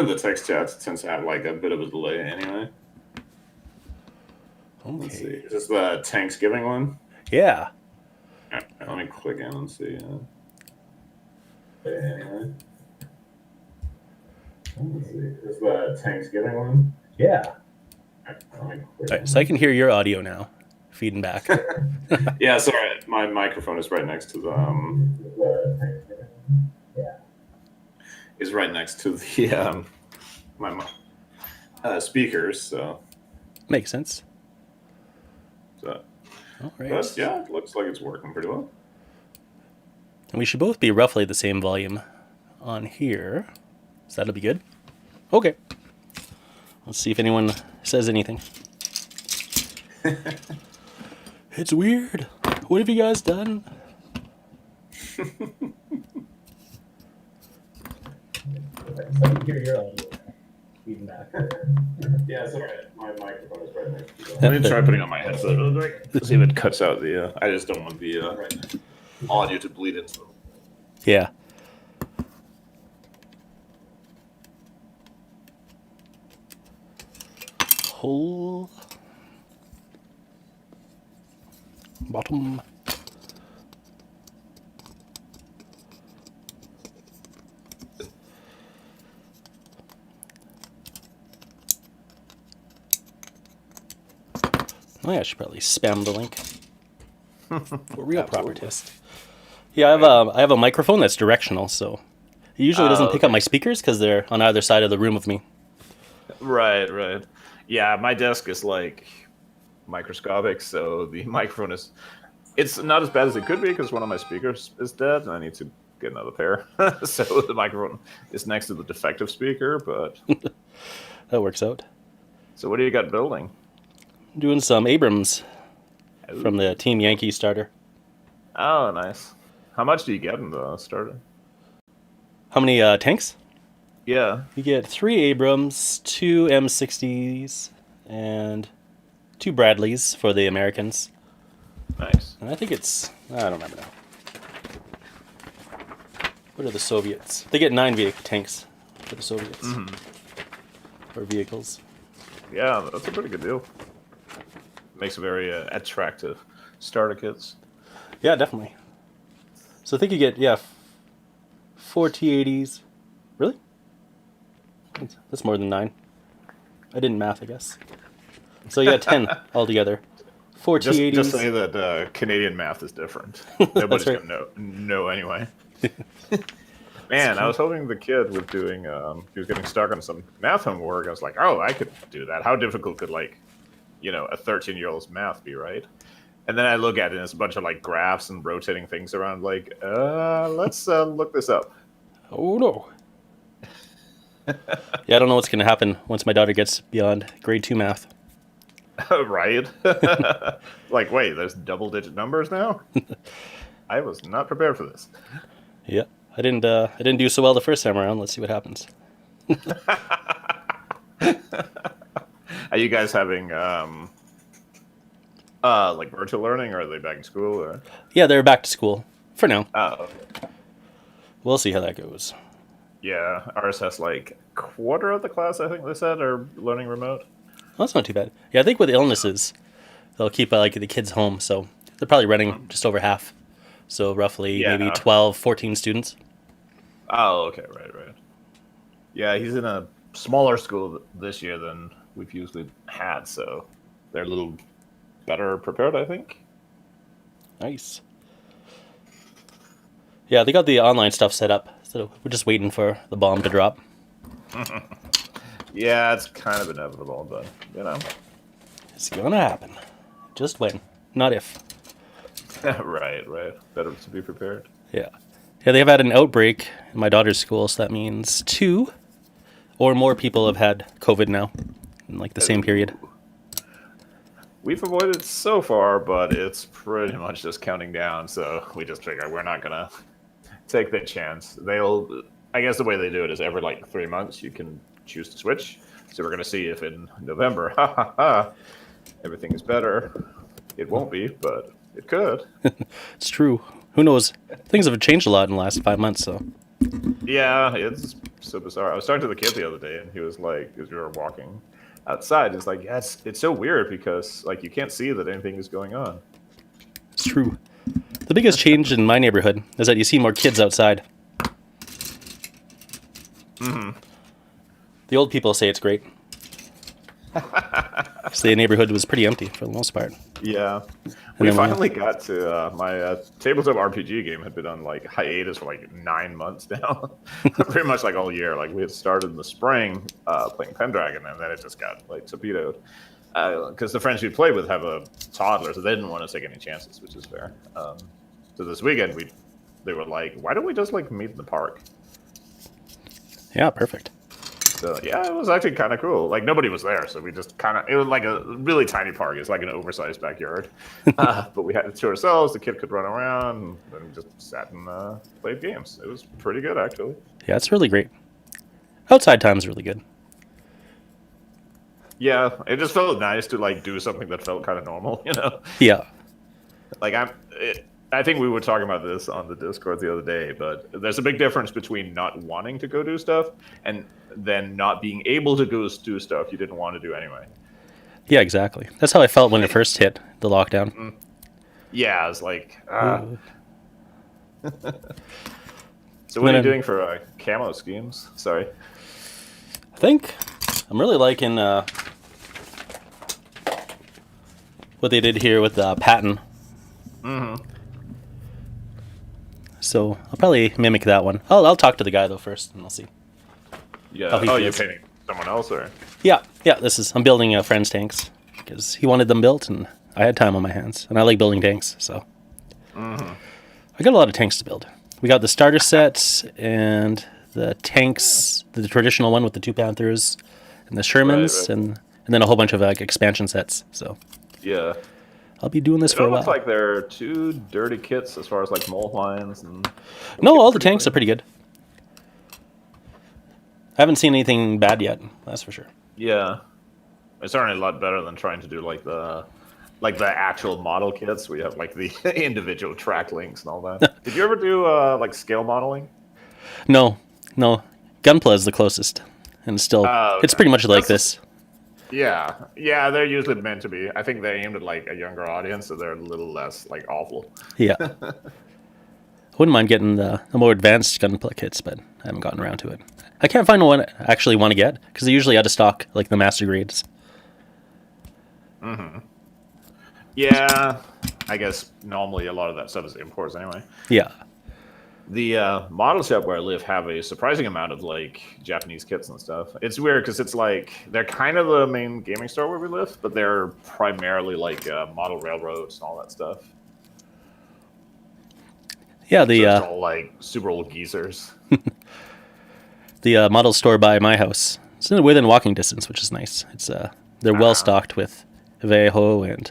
The text chats tends to have like a bit of a delay anyway. Let's see. Okay. Is this the Thanksgiving one? Yeah. All right, let me click in and see. Anyway. Let's see. Is this the Thanksgiving one? Yeah. Let me All click right, in. so I can hear your audio now, feeding back. Yeah, sorry. My microphone is right next to the is right next to the my speakers. So Makes sense. All right. But yeah, it looks like it's working pretty well. And we should both be roughly the same volume on here. So that'll be good. Okay. Let's see if anyone says anything. It's weird. What have you guys done? I can hear your audio feeding back. Yeah, sorry. My microphone is right next to it. Let me try putting on my headset real quick. See if it cuts out the. I just don't want the audio to bleed into them. Yeah. Whole bottom. Oh yeah, I should probably spam the link for real proper test. Yeah, I have a microphone that's directional, so it usually doesn't pick up my speakers because they're on either side of the room of me. Right. Yeah, my desk is like microscopic, so the microphone is. It's not as bad as it could be because one of my speakers is dead, and I need to get another pair. So the microphone is next to the defective speaker, but that works out. So what do you got building? Doing some Abrams from the Team Yankee starter. Oh, nice. How much do you get in the starter? How many tanks? Yeah. You get 3 Abrams, 2 M60s, and 2 Bradleys for the Americans. Nice. And I think it's... I don't remember now. What are the Soviets? They get 9 tanks for the Soviets. Or vehicles. Yeah, that's a pretty good deal. Makes a very attractive starter kits. Yeah, definitely. So I think you get, 4 T-80s. Really? That's more than 9. I didn't math, I guess. So you got 10 altogether. 4 T-80s. Just say that Canadian math is different. Nobody's going to know anyway. Man, I was hoping the kid was doing, he was getting stuck on some math homework. I was like, oh, I could do that. How difficult could, a 13-year-old's math be, right? And then I look at it, and it's a bunch of, graphs and rotating things around, let's look this up. Oh, no. Yeah, I don't know what's going to happen once my daughter gets beyond grade 2 math. Right? Wait, there's double-digit numbers now? I was not prepared for this. Yeah, I didn't do so well the first time around. Let's see what happens. Are you guys having virtual learning, or are they back in school? Or? Yeah, they're back to school for now. Oh, okay. We'll see how that goes. Yeah, ours has quarter of the class, I think they said, are learning remote. Well, that's not too bad. Yeah, I think with illnesses, they'll keep the kids home, so they're probably running just over half. So roughly maybe 12, 14 students. Oh, okay, right. Yeah, he's in a smaller school this year than we've usually had, so they're a little better prepared, I think. Nice. Yeah, they got the online stuff set up, so we're just waiting for the bomb to drop. Yeah, it's kind of inevitable, but, It's gonna happen. Just when, not if. Right. Better to be prepared. Yeah, they've had an outbreak in my daughter's school, so that means 2 or more people have had COVID now in the same period. We've avoided it so far, but it's pretty much just counting down, so we just figure we're not going to take the chance. I guess the way they do it is every 3 months you can choose to switch. So we're going to see if in November, everything is better. It won't be, but it could. It's true. Who knows? Things have changed a lot in the last 5 months, so. Yeah, it's so bizarre. I was talking to the kid the other day, and he was like, as we were walking outside, it's like, yeah, it's so weird because like you can't see that anything is going on. It's true. The biggest change in my neighborhood is that you see more kids outside. Mm-hmm. The old people say it's great. So the neighborhood was pretty empty for the most part. Yeah, And we then finally got to my tabletop RPG game had been on like hiatus for like 9 months now, pretty much like all year. Like we had started in the spring playing Pendragon, and then it just got like torpedoed because the friends we played with have a toddler, so they didn't want to take any chances, which is fair. So this weekend they were like, why don't we just like meet in the park? Yeah, perfect. So yeah, it was actually kind of cool. Like nobody was there, so we just it was like a really tiny park. It's like an oversized backyard, but we had it to ourselves. The kid could run around, and then we just sat and played games. It was pretty good actually. Yeah, it's really great. Outside time is really good. Yeah, it just felt nice to like do something that felt kind of normal, you know. Yeah. Like I think we were talking about this on the Discord the other day, but there's a big difference between not wanting to go do stuff and then not being able to go do stuff you didn't want to do anyway. Yeah, exactly. That's how I felt when it first hit, the lockdown. Yeah, I was like, Ooh. So what are you doing for camo schemes? Sorry. I think I'm really liking what they did here with Patton. Mm-hmm. So I'll probably mimic that one. I'll talk to the guy though first, and I'll see. Yeah. How he Oh, you're feels. painting someone else, or? Yeah. I'm building a friend's tanks because he wanted them built, and I had time on my hands, and I like building tanks, so I got a lot of tanks to build. We got the starter set and the tanks, the traditional one with the two Panthers and the Shermans, Right. and then a whole bunch of like expansion sets. So Yeah. I'll be doing this It for a don't while. look like they're too dirty kits as far as like mole lines and. No, all the tanks are pretty good. I haven't seen anything bad yet. That's for sure. Yeah, it's certainly a lot better than trying to do like the actual model kits. We have like the individual track links and all that. Did you ever do like scale modeling? No. Gunpla is the closest, and still, Oh, it's okay. pretty much like That's- this. Yeah, they're usually meant to be. I think they're aimed at like a younger audience, so they're a little less like awful. Yeah. I wouldn't mind getting the more advanced Gunpla kits, but I haven't gotten around to it. I can't find one I actually want to get because they're usually out of stock, like the master grades. Yeah, I guess normally a lot of that stuff is imports anyway. Yeah. The model shop where I live have a surprising amount of like Japanese kits and stuff. It's weird because it's like they're kind of the main gaming store where we live, but they're primarily like model railroads and all that stuff. Yeah, So it's all like super old geezers. the model store by my house. It's within walking distance, which is nice. It's they're well stocked with Veho, and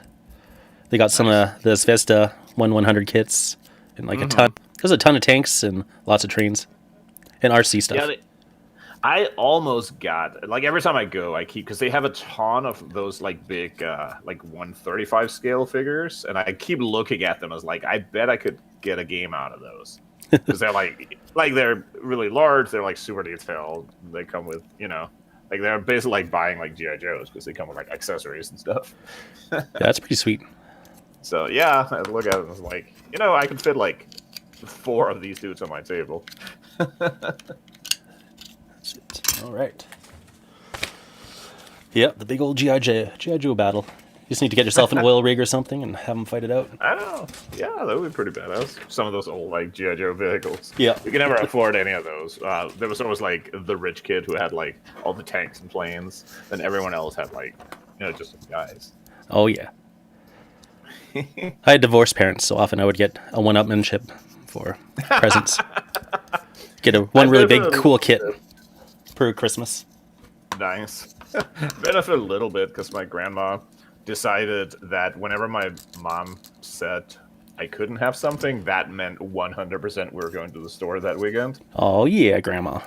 they got some of the Zvezda 100 kits and like a ton. There's a ton of tanks and lots of trains and RC stuff. Yeah, I almost got like every time I go, I keep because they have a ton of those like big like 135 scale figures, and I keep looking at them as like I bet I could get a game out of those because they're like they're really large, they're like super detailed. They come with like they're basically like buying like GI Joes because they come with like accessories and stuff. Yeah, that's pretty sweet. So yeah, I look at it and it's like I could fit like 4 of these dudes on my table. That's it. All right. Yep, the big old GI Joe battle. You just need to get yourself an oil rig or something and have them fight it out. I don't know. Yeah, that would be pretty badass. Some of those old like GI Joe vehicles. Yeah. You can never afford any of those. There was always like the rich kid who had like all the tanks and planes, and everyone else had like just some guys. Oh yeah. I had divorced parents, so often I would get a one-upmanship for presents. Get one really big, cool kit for Christmas. Nice. Benefit a little bit because my grandma decided that whenever my mom said I couldn't have something, that meant 100% we were going to the store that weekend. Oh yeah, Grandma.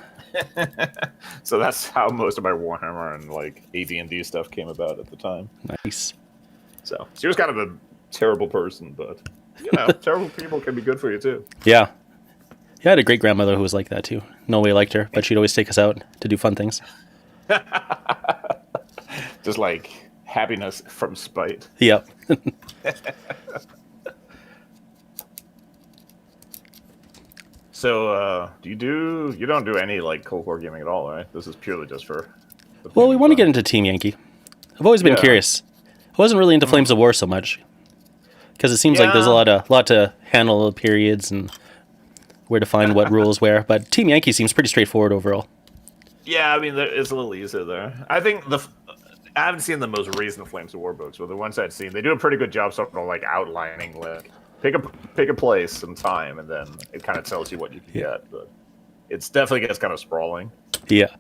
So that's how most of my Warhammer and like AD&D stuff came about at the time. Nice. So she was kind of a terrible person, but terrible people can be good for you too. Yeah. Yeah, I had a great grandmother who was like that too. No way liked her, but she'd always take us out to do fun things. Just like happiness from spite. Yep. So, you don't do any like Cold War gaming at all, right? This is purely just for. Well, we want to get into Team Yankee. I've always been curious. I wasn't really into Flames of War so much because it seems like there's a lot to handle periods and where to find what rules where. But Team Yankee seems pretty straightforward overall. Yeah, I mean, it's a little easier there. I think I haven't seen the most recent Flames of War books, but the ones I've seen, they do a pretty good job sort of like outlining like pick a place and time, and then it kind of tells you what you can get. But it's definitely gets kind of sprawling. Yeah,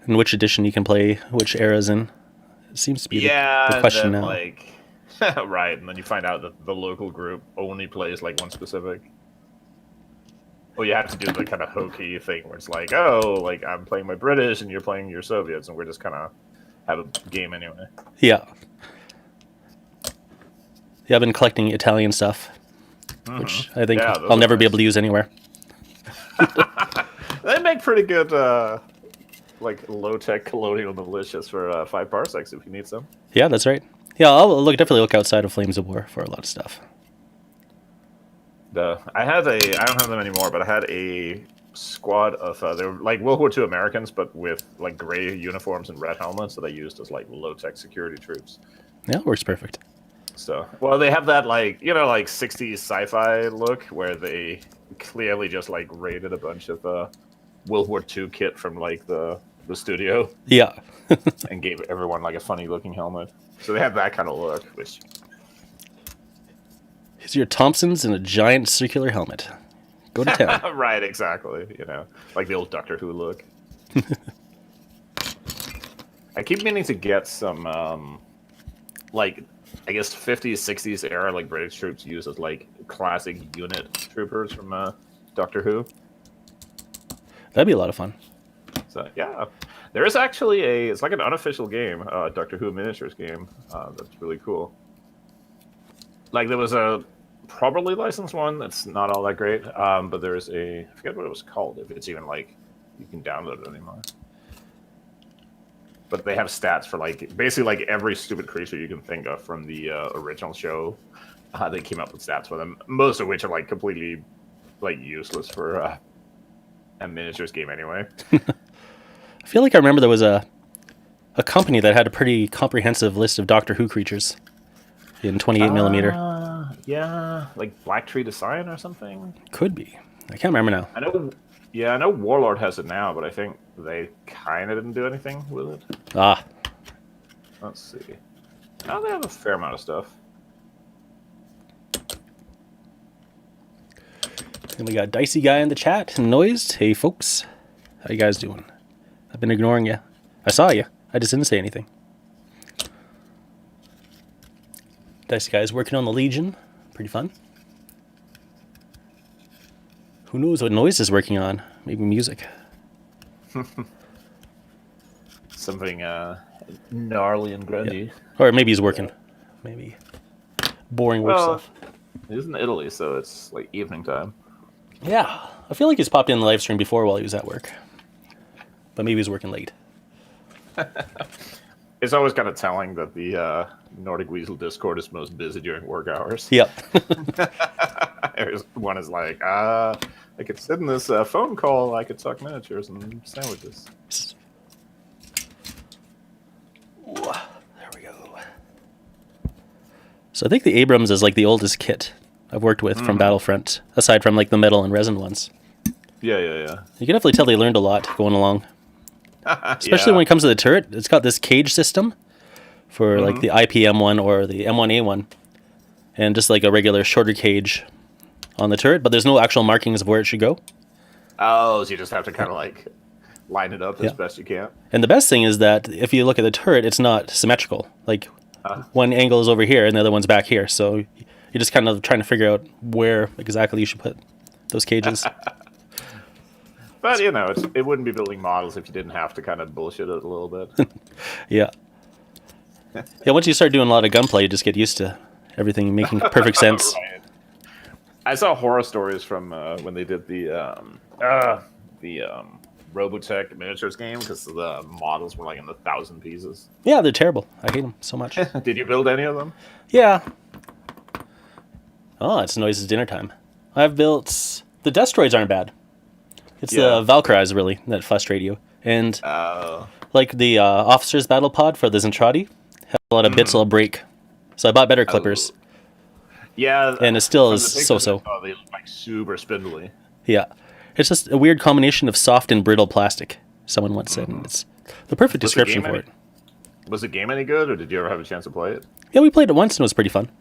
and which edition you can play, which era's in. It seems to be the question and then, now. Like, right, and then you find out that the local group only plays like one specific. Well, you have to do the kind of hokey thing where it's like, oh, like I'm playing my British and you're playing your Soviets, and we're just kind of have a game anyway. Yeah. Yeah, I've been collecting Italian stuff, which I think I'll never be able to use anywhere. They make pretty good, like low-tech colonial militias for 5 parsecs if you need some. Yeah, that's right. Yeah, I'll definitely look outside of Flames of War for a lot of stuff. I don't have them anymore, but I had a squad of they were like World War II Americans, but with like gray uniforms and red helmets that I used as like low-tech security troops. Yeah, works perfect. So, well, they have that like like 60s sci-fi look where they clearly just like raided a bunch of World War II kit from like the studio. Yeah. And gave everyone like a funny-looking helmet. So they have that kind of look, which. Here's your Thompsons and a giant circular helmet. Go to town. Right, exactly. Like the old Doctor Who look. I keep meaning to get some, like, I guess 50s, 60s era, like, British troops used as, like, classic unit troopers from Doctor Who. That'd be a lot of fun. So, yeah. There is actually it's like an unofficial game, Doctor Who miniatures game, that's really cool. Like, there was a properly licensed one that's not all that great, but there's I forget what it was called, if it's even, like, you can download it anymore. But they have stats for, like, basically, like, every stupid creature you can think of from the original show. They came up with stats for them, most of which are, like, completely, like, useless for a miniatures game anyway. I feel like I remember there was a company that had a pretty comprehensive list of Doctor Who creatures in 28 millimeter. Yeah, like Black Tree Design or something? Could be. I can't remember now. I know Warlord has it now, but I think they kind of didn't do anything with it. Ah. Let's see. Oh, they have a fair amount of stuff. And we got Dicey Guy in the chat. Noised. Hey, folks. How you guys doing? I've been ignoring you. I saw you. I just didn't say anything. Dicey Guy's working on the Legion. Pretty fun. Who knows what Noise is working on? Maybe music. Something gnarly and grungy. Yeah. Or maybe he's working. Maybe boring work stuff. He's in Italy, so it's like evening time. Yeah. I feel like he's popped in the live stream before while he was at work. But maybe he's working late. It's always kind of telling that the Nordic Weasel Discord is most busy during work hours. Yep. One is like, I could sit in this phone call, I could talk miniatures and sandwiches. Ooh, there we go. So I think the Abrams is like the oldest kit I've worked with from Battlefront, aside from like the metal and resin ones. Yeah. You can definitely tell they learned a lot going along. Especially when it comes to the turret. It's got this cage system for like the IPM1 or the M1A1. And just like a regular shorter cage on the turret, but there's no actual markings of where it should go. Oh, so you just have to kind of like line it up as best you can. And the best thing is that if you look at the turret, it's not symmetrical. Like one angle is over here and the other one's back here. So you're just kind of trying to figure out where exactly you should put those cages. But, it wouldn't be building models if you didn't have to kind of bullshit it a little bit. Yeah. Yeah, once you start doing a lot of gunplay, you just get used to everything making perfect sense. Right. I saw horror stories from when they did the Robotech miniatures game because the models were like in 1,000 pieces. Yeah, they're terrible. I hate them so much. Did you build any of them? Yeah. Oh, it's Noise's dinner time. I've built... The Destroids aren't bad. It's the Valkyries, really, that frustrate you. And, like, the Officer's Battle Pod for the Zentradi had a lot of bits will break. So I bought better clippers. Yeah. And it still is so-so. They look like super spindly. Yeah. It's just a weird combination of soft and brittle plastic, someone once said. And it's the perfect description for it. Was the game any good, or did you ever have a chance to play it? Yeah, we played it once, and it was pretty fun.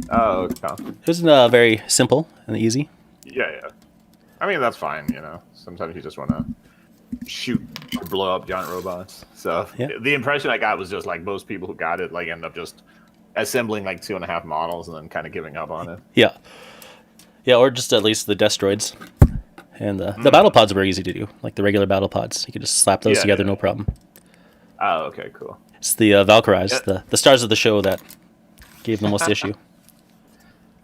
Oh, okay. It was very simple and easy. Yeah. I mean, that's fine, you know. Sometimes you just want to shoot or blow up giant robots. So the impression I got was just like most people who got it like end up just assembling like 2.5 models and then kind of giving up on it. Yeah, or just at least the Destroids. And the battle pods were easy to do, like the regular battle pods. You could just slap those together, no problem. Oh, okay, cool. It's the Valkyries, the stars of the show that gave the most issue.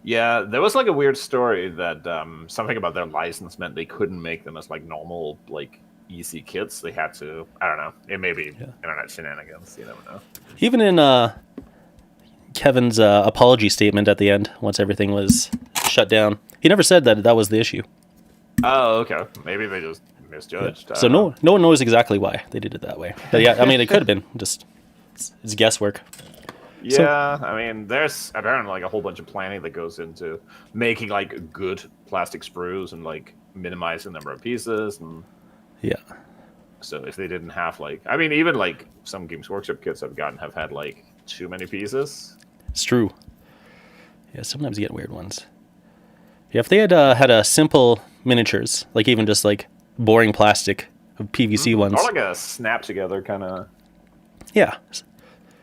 Yeah, there was like a weird story that something about their license meant they couldn't make them as like normal, like easy kits. They had to, I don't know, it may be internet shenanigans, you never know. Even in Kevin's apology statement at the end, once everything was shut down, he never said that was the issue. Oh, okay. Maybe they just misjudged. Yeah. So no one knows exactly why they did it that way. But yeah, I mean, it could have been just it's guesswork. Yeah, I mean, there's apparently like a whole bunch of planning that goes into making like good plastic sprues and like minimizing the number of pieces. And so if they didn't have like, I mean, even like some Games Workshop kits I've gotten have had like too many pieces. It's true. Yeah, sometimes you get weird ones. Yeah, if they had had a simple miniatures, like even just like boring plastic of PVC ones, or like a snap together kind of. Yeah.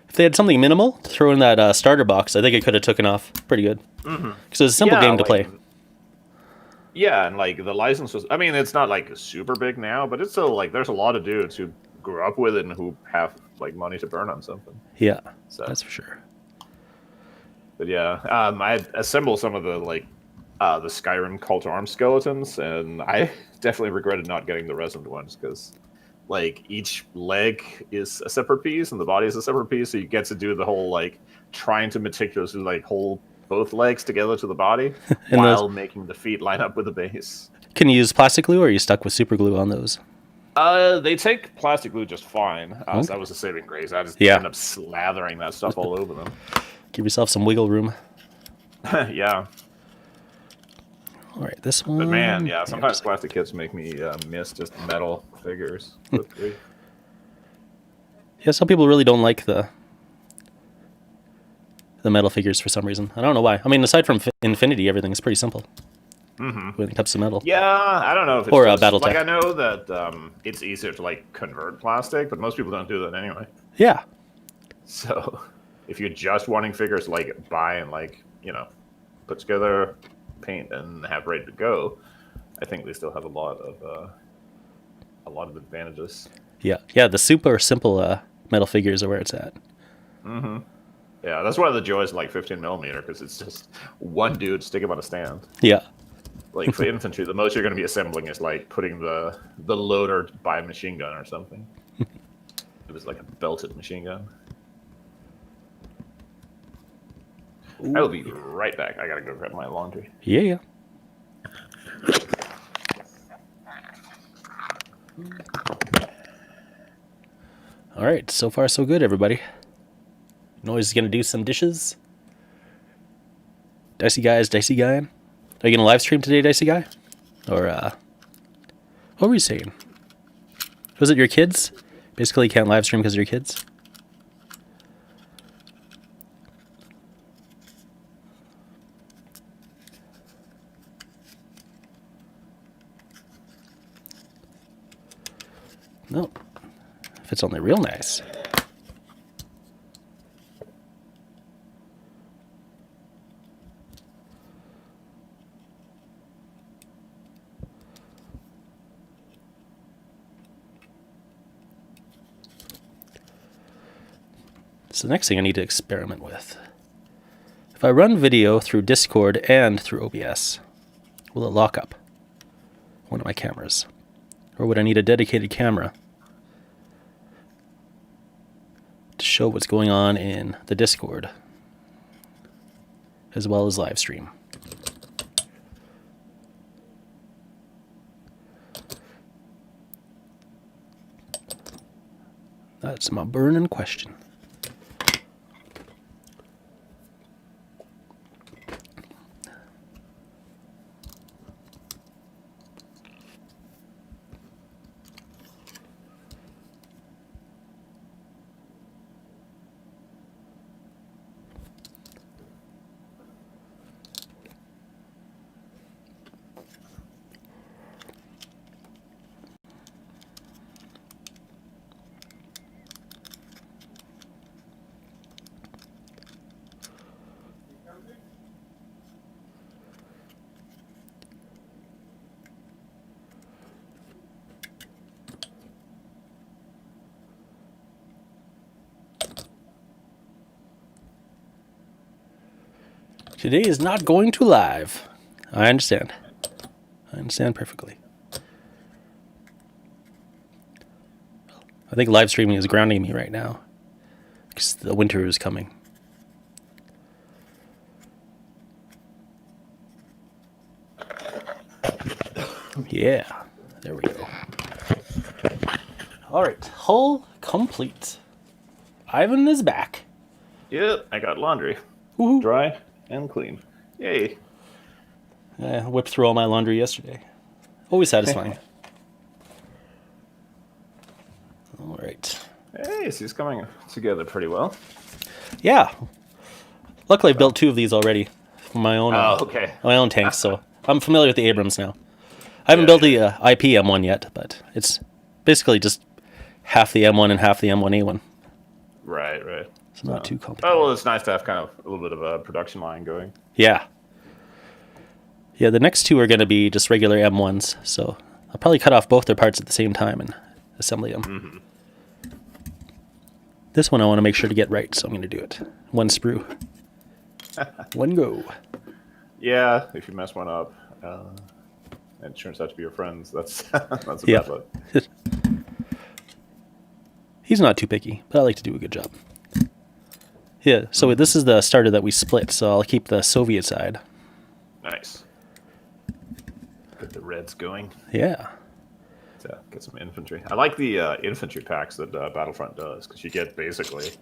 If they had something minimal to throw in that starter box, I think it could have taken off pretty good. Because it's a simple game to play. Yeah, and like the license was, I mean, it's not like super big now, but it's still like there's a lot of dudes who grew up with it and who have like money to burn on something. Yeah, so that's for sure. But yeah, I assembled some of the like the Skyrim Call to Arms skeletons, and I definitely regretted not getting the resin ones because like each leg is a separate piece and the body is a separate piece, so you get to do the whole like trying to meticulously like hold both legs together to the body while making the feet line up with the base. Can you use plastic glue, or are you stuck with super glue on those? They take plastic glue just fine. So that was a saving grace. I just ended up slathering that stuff all over them. Give yourself some wiggle room. Yeah. All right, this one. But man, yeah, sometimes plastic kits make me miss just metal figures. Yeah, some people really don't like the metal figures for some reason. I don't know why. I mean, aside from Infinity, everything's pretty simple. When it comes to metal. Yeah, I don't know if it's or just, Battletech. Like I know that it's easier to like convert plastic, but most people don't do that anyway. Yeah. So if you're just wanting figures to like buy and like, you know, put together, paint, and have ready to go, I think they still have a lot of advantages. Yeah, the super simple metal figures are where it's at. Yeah, that's one of the joys of like 15mm, because it's just one dude sticking on a stand. Yeah. Like for infantry, the most you're going to be assembling is like putting the loader by a machine gun or something. It was like a belted machine gun. I will be right back. I gotta go grab my laundry. Yeah. All right, so far so good, everybody. Noise is gonna do some dishes. Dicey Guy is Dicey Guy. Are you gonna live stream today, Dicey Guy? Or what were you saying? Was it your kids? Basically, you can't live stream because of your kids. No, if it's only real nice. So the next thing I need to experiment with. If I run video through Discord and through OBS, Will it lock up one of my cameras? Or would I need a dedicated camera to show what's going on in the Discord as well as live stream? That's my burning question. Today is not going to live. I understand. I understand perfectly. I think live streaming is grounding me right now because the winter is coming. Yeah, there we go. All right, hull complete. Ivan is back. Yep, I got laundry. Woohoo. Dry and clean. Yay. I whipped through all my laundry yesterday. Always satisfying. All right. Hey, so he's coming together pretty well. Yeah. Luckily, I built 2 of these already for my own. Okay. My own tanks, so I'm familiar with the Abrams now. I haven't built the IPM1 yet, but it's basically just half the M1 and half the M1A1. Right. It's not too complicated. Oh, well, it's nice to have kind of a little bit of a production line going. Yeah. Yeah, the next 2 are going to be just regular M1s, so I'll probably cut off both their parts at the same time and assemble them. Mm-hmm. This one I want to make sure to get right, so I'm going to do it. 1 sprue. 1 go. Yeah, if you mess one up, and it turns out to be your friends, that's that's a bad luck. He's not too picky, but I like to do a good job. Yeah, so this is the starter that we split, so I'll keep the Soviet side. Nice. Get the reds going. Yeah. To get some infantry. I like the infantry packs that Battlefront does, because you get basically...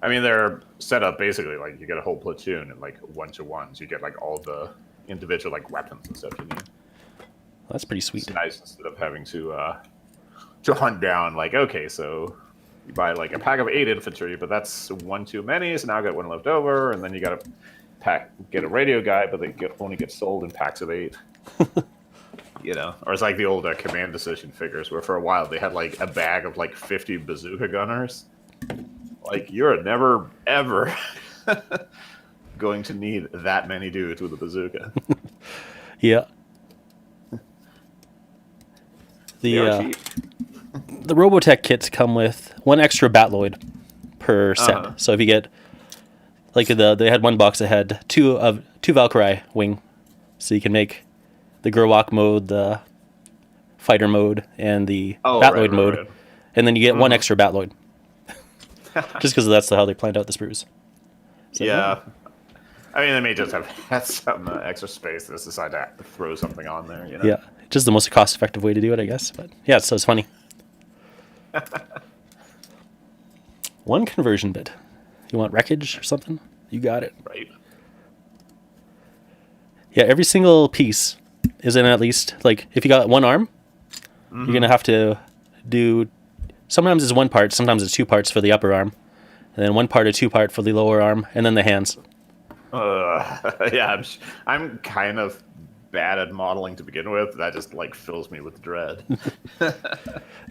I mean, they're set up basically like you get a whole platoon and like 1-to-1s. You get like all the individual like weapons and stuff you need. Well, that's pretty sweet. It's nice instead of having to hunt down like, okay, so you buy like a pack of 8 infantry, but that's 1 too many, so now I got 1 left over, and then you got to get a radio guy, but they only get sold in packs of 8. You know, or it's like the old command decision figures where for a while they had like a bag of like 50 bazooka gunners. Like, you're never ever going to need that many dudes with a bazooka. Yeah. The Robotech kits come with 1 extra Batloid per set. So if you get like they had 1 box that had 2 Valkyrie wing, so you can make the Gerwalk mode, the fighter mode, and the Batloid mode, right. And then you get 1 extra Batloid. Just because that's how they planned out the sprues. So, yeah. I mean, they may just have had some extra space to decide to throw something on there, you know? Yeah, just the most cost-effective way to do it, I guess. But yeah, so it's funny. 1 conversion bit. You want wreckage or something? You got it. Right. Yeah, every single piece is in at least, like, if you got 1 arm, you're going to have to do... Sometimes it's 1 part, sometimes it's 2 parts for the upper arm, and then 1 part or 2 part for the lower arm, and then the hands. Yeah, I'm kind of bad at modeling to begin with. That just like fills me with dread.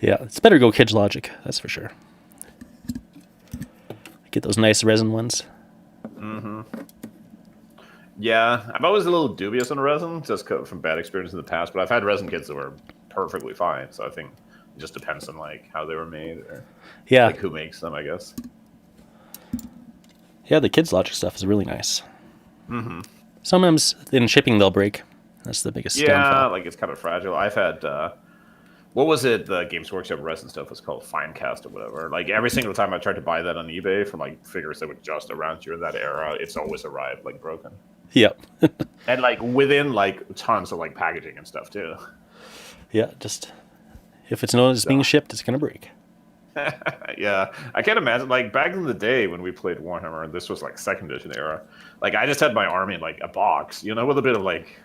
Yeah, it's better to go Kidge Logic, that's for sure. Get those nice resin ones. Yeah, I'm always a little dubious on resin, just from bad experience in the past. But I've had resin kits that were perfectly fine, so I think it just depends on like how they were made or like who makes them, I guess. Yeah, the Kidge Logic stuff is really nice. Sometimes in shipping they'll break, That's the biggest Yeah, downfall. like it's kind of fragile. I've had what was it? The Games Workshop resin stuff was called Finecast or whatever. Like every single time I tried to buy that on eBay from like figures that were just around during that era, it's always arrived like broken. Yep. And like within like tons of like packaging and stuff too. Yeah, just if it's known as being shipped, it's gonna break. Yeah, I can't imagine like back in the day when we played Warhammer, and this was like second edition era. Like I just had my army in like a box, you know, with a bit of like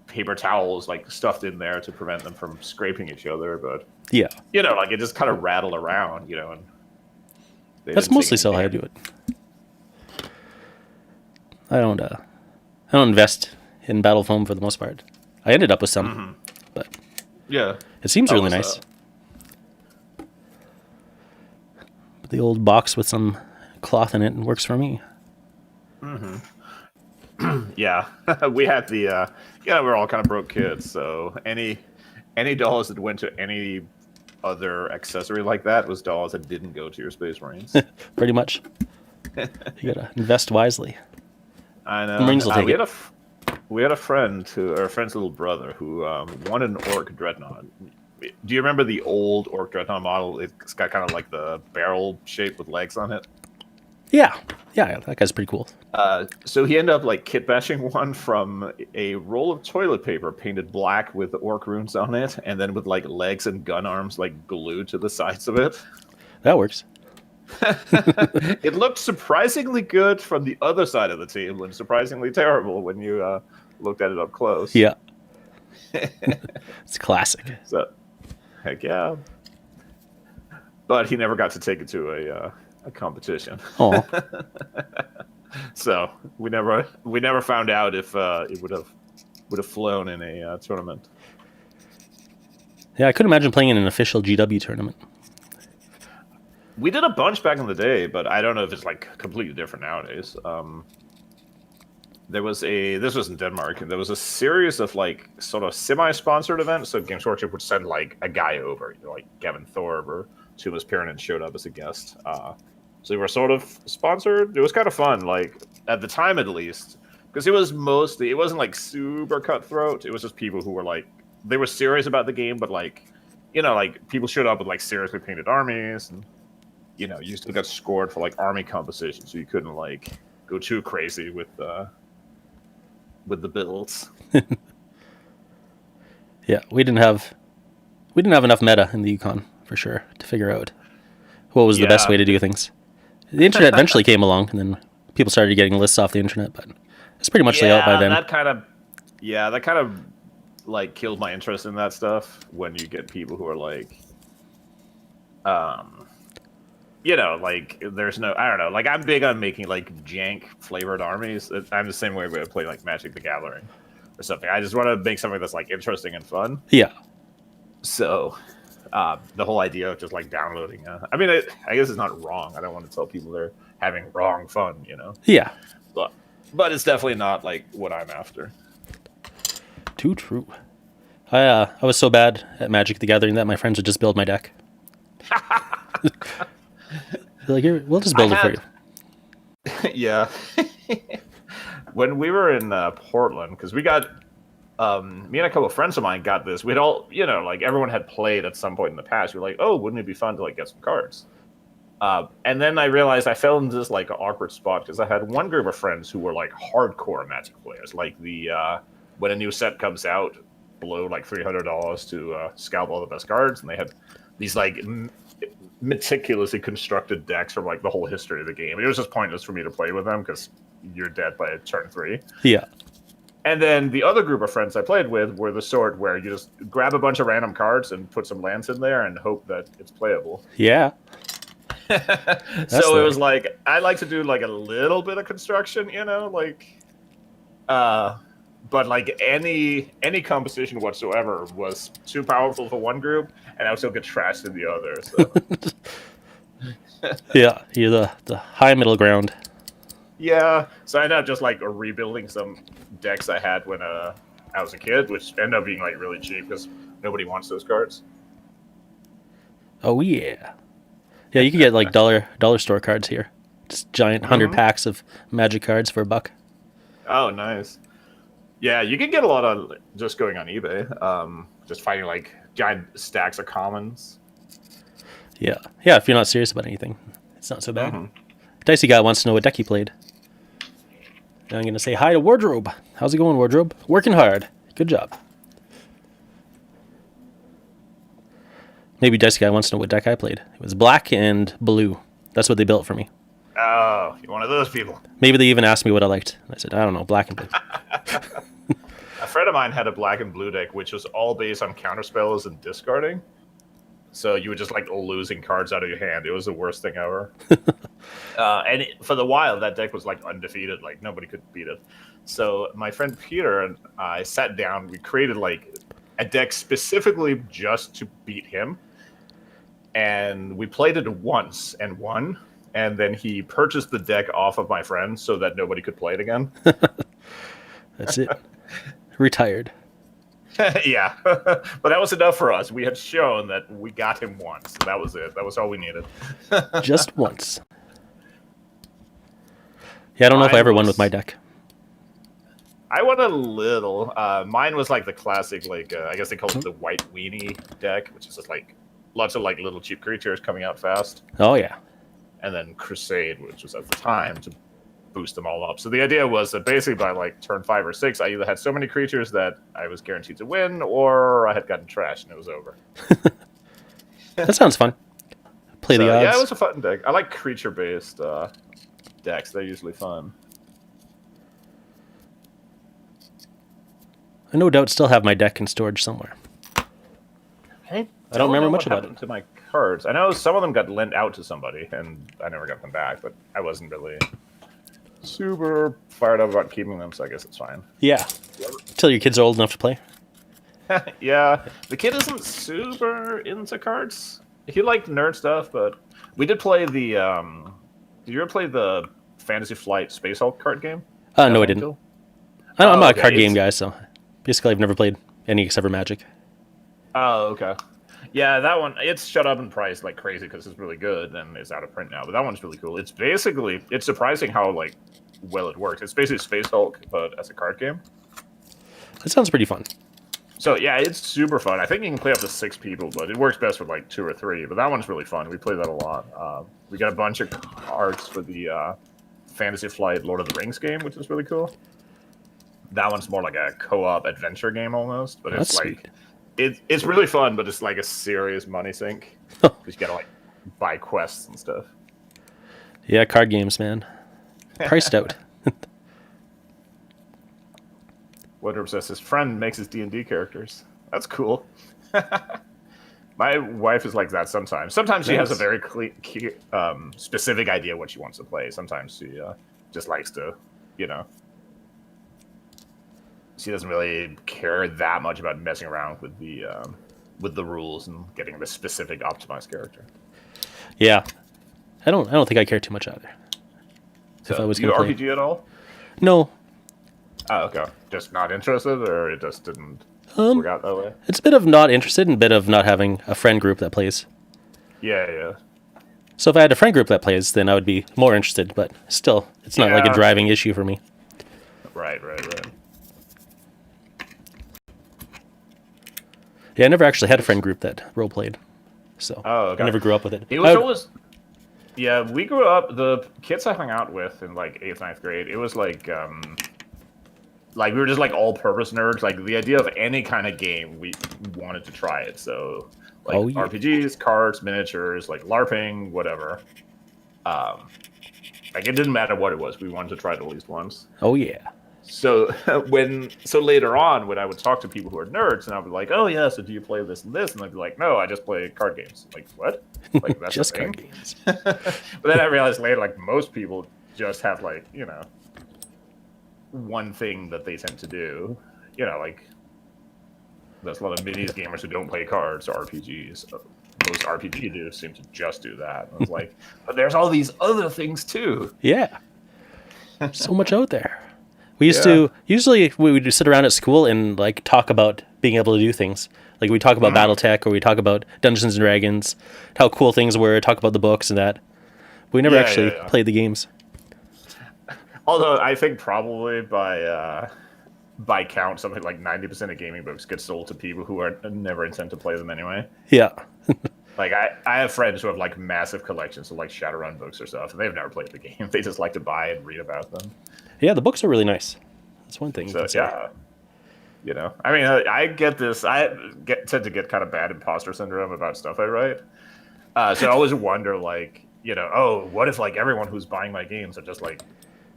paper towels like stuffed in there to prevent them from scraping each other. But Yeah, you know, like it just kind of rattled around, you know. And that's mostly so how I do it. I don't invest in battle foam for the most part. I ended up with some, but Yeah, it seems really nice. But the old box with some cloth in it works for me. Yeah, we had the we're all kind of broke kids, so any dollars that went to any other accessory like that was dollars that didn't go to your Space Marines. Pretty much. You gotta invest wisely. I know. The Marines will take it. We had a friend our friend's little brother who wanted an Orc Dreadnought. Do you remember the old Orc Dreadnought model? It's got kind of like the barrel shape with legs on it. Yeah, that guy's pretty cool. So he ended up like kit bashing one from a roll of toilet paper painted black with the Orc runes on it, and then with like legs and gun arms like glued to the sides of it. That works. It looked surprisingly good from the other side of the table, and surprisingly terrible when you looked at it up close. Yeah. It's classic. So, heck yeah. But he never got to take it to a competition. Oh. So we never found out if it would have flown in a tournament. Yeah, I couldn't imagine playing in an official GW tournament. We did a bunch back in the day, but I don't know if it's like completely different nowadays. This was in Denmark, and there was a series of like sort of semi-sponsored events. So Games Workshop would send like a guy over, you know, like Gavin Thorpe or Tumas Pyranen showed up as a guest. So we were sort of sponsored. It was kind of fun, like at the time at least, because it wasn't like super cutthroat. It was just people who were like, they were serious about the game, but like, you know, like people showed up with like seriously painted armies, and you know, you still got scored for like army composition, so you couldn't like go too crazy with the builds. Yeah, we didn't have enough meta in the Yukon for sure to figure out what was the best way to do things. The internet eventually came along, and then people started getting lists off the internet, but it's pretty much out by then. That kind of like killed my interest in that stuff when you get people who are like, you know, like there's no, I don't know, like I'm big on making like jank flavored armies. I'm the same way I play like Magic the Gathering or something. I just want to make something that's like interesting and fun. Yeah. So the whole idea of just like downloading, I mean, I guess it's not wrong. I don't want to tell people they're having wrong fun, you know? Yeah. But it's definitely not like what I'm after. Too true. I was so bad at Magic the Gathering that my friends would just build my deck. They're like, here, we'll just build it for you. Yeah. When we were in Portland, because we got, me and a couple of friends of mine got this. We'd all, you know, like everyone had played at some point in the past. We were like, oh, wouldn't it be fun to like get some cards? And then I realized I fell into this like awkward spot because I had one group of friends who were like hardcore Magic players. Like when a new set comes out, below like $300 to scalp all the best cards, and they had these like meticulously constructed decks from like the whole history of the game. It was just pointless for me to play with them because you're dead by turn 3. Yeah. And then the other group of friends I played with were the sort where you just grab a bunch of random cards and put some lands in there and hope that it's playable. Yeah. So it was like, I like to do like a little bit of construction, you know, like, but like any composition whatsoever was too powerful for one group, and I would still get trashed in the other. So. Yeah, you're the high middle ground. Yeah, so I ended up just like rebuilding some decks I had when I was a kid, which ended up being like really cheap because nobody wants those cards. Oh yeah, yeah. You can get like dollar store cards here, just giant 100 packs of Magic cards for $1. Oh, nice. Yeah, you can get a lot of just going on eBay. Just finding like giant stacks of commons. Yeah. Yeah, if you're not serious about anything, it's not so bad. Mhm. Dicey Guy wants to know what deck he played. And I'm going to say hi to Wardrobe. How's it going, Wardrobe? Working hard. Good job. Maybe Dicey Guy wants to know what deck I played. It was black and blue. That's what they built for me. Oh, you're one of those people. Maybe they even asked me what I liked. I said, I don't know, black and blue. A friend of mine had a black and blue deck, which was all based on counterspells and discarding. So you would just like losing cards out of your hand. It was the worst thing ever. For the while, that deck was like undefeated. Like nobody could beat it. So my friend Peter and I sat down. We created like a deck specifically just to beat him. And we played it once and won. And then he purchased the deck off of my friend so that nobody could play it again. That's it. Retired. Yeah. But that was enough for us. We had shown that we got him once. That was it. That was all we needed. Just once. Yeah, I don't know if I ever won with my deck. I won a little. Mine was like the classic, like, I guess they call it the white weenie deck, which is just like lots of like little cheap creatures coming out fast. Oh, yeah. And then Crusade, which was at the time to boost them all up. So the idea was that basically by like turn 5 or 6, I either had so many creatures that I was guaranteed to win, or I had gotten trashed and it was over. That sounds fun. Play the odds. Yeah, it was a fun deck. I like creature-based decks. They're usually fun. I no doubt still have my deck in storage somewhere. I don't remember much what about happened to my cards. I know some of them got lent out to somebody, and I never got them back, but I wasn't really super fired up about keeping them, so I guess it's fine. Yeah. Until your kids are old enough to play. Yeah, the kid isn't super into cards. He liked nerd stuff, but we did play the. Did you ever play the Fantasy Flight Space Hulk card game? No, I didn't. I'm not a card game it's- guy, so basically I've never played any except for Magic. Oh, okay. Yeah, that one, it's shut up in price like crazy because it's really good and it's out of print now. But that one's really cool. It's basically, it's surprising how like well it works. It's basically Space Hulk, but as a card game. That sounds pretty fun. So yeah, it's super fun. I think you can play up to 6 people, but it works best with like 2 or 3. But that one's really fun. We play that a lot. We got a bunch of cards for the Fantasy Flight Lord of the Rings game, which is really cool. That one's more like a co-op adventure game almost, but it's That's like sweet. it's really fun, but it's like a serious money sink because you gotta like buy quests and stuff. Yeah, card games, man. Priced out. Woodruff says his friend makes his D&D characters. That's cool. My wife is like that sometimes. Sometimes she has a very specific idea what she wants to play. Sometimes she just likes to, you know. She doesn't really care that much about messing around with the rules and getting the specific optimized character. Yeah. I don't think I care too much either. So, If I was do you gonna play. RPG at all? No. Oh, okay. Just not interested, or it just didn't work out that way? It's a bit of not interested and a bit of not having a friend group that plays. Yeah. So if I had a friend group that plays, then I would be more interested, but still, it's not like a driving issue for me. Right. Yeah, I never actually had a friend group that role played. So okay. I never grew up with it. It was always... Yeah, we grew up... The kids I hung out with in, like, 8th, 9th grade, it was like we were just, like, all-purpose nerds. Like, the idea of any kind of game, we wanted to try it. So, like, RPGs, cards, miniatures, like, LARPing, whatever. Like, it didn't matter what it was. We wanted to try it at least once. Oh, yeah. So later on, when I would talk to people who are nerds, and I would be like, "Oh yeah, so do you play this and this?" And they'd be like, "No, I just play card games." Like, what? Like that's just a thing? card games. But then I realized later, like most people just have like one thing that they tend to do. Like there's a lot of minis gamers who don't play cards or RPGs. Most RPG dudes seem to just do that. I was like, but there's all these other things too. Yeah. So much out there. We used to, usually we would sit around at school and like talk about being able to do things. Like we talk about BattleTech or we talk about Dungeons and Dragons, how cool things were, talk about the books and that. But we never actually played the games. Although I think probably by by count, something like 90% of gaming books get sold to people who are never intend to play them anyway. Yeah. Like I have friends who have like massive collections of like Shadowrun books or stuff, and they've never played the game. They just like to buy and read about them. Yeah, the books are really nice. That's one thing you So can say. yeah, you know, I mean, I get this. Tend to get kind of bad imposter syndrome about stuff I write. So I always wonder, like, you know, oh, what if like everyone who's buying my games are just like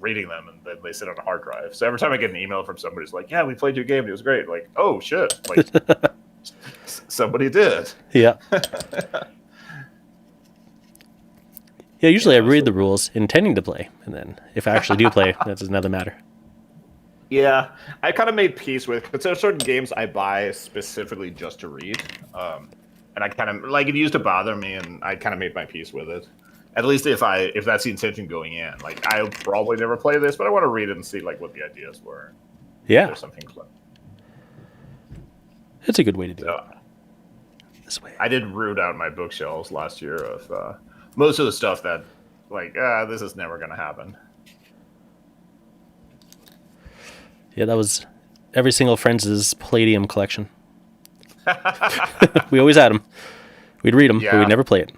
reading them and then they sit on a hard drive. So every time I get an email from somebody who's like, yeah, we played your game, it was great. Like, oh shit, like somebody did. Yeah. Yeah, usually I read the rules intending to play, and then if I actually do play, that's another matter. Yeah, I kind of made peace with, because there are certain games I buy specifically just to read, and I kind of like it used to bother me, and I kind of made my peace with it. At least if that's the intention going in, like I'll probably never play this, but I want to read it and see like what the ideas were. Yeah, there's something close. It's a good way to do it. This way. I did root out my bookshelves last year of most of the stuff that, like, this is never going to happen. Yeah, that was every single Friends' Palladium collection. We always had them. We'd read them, but we'd never play it.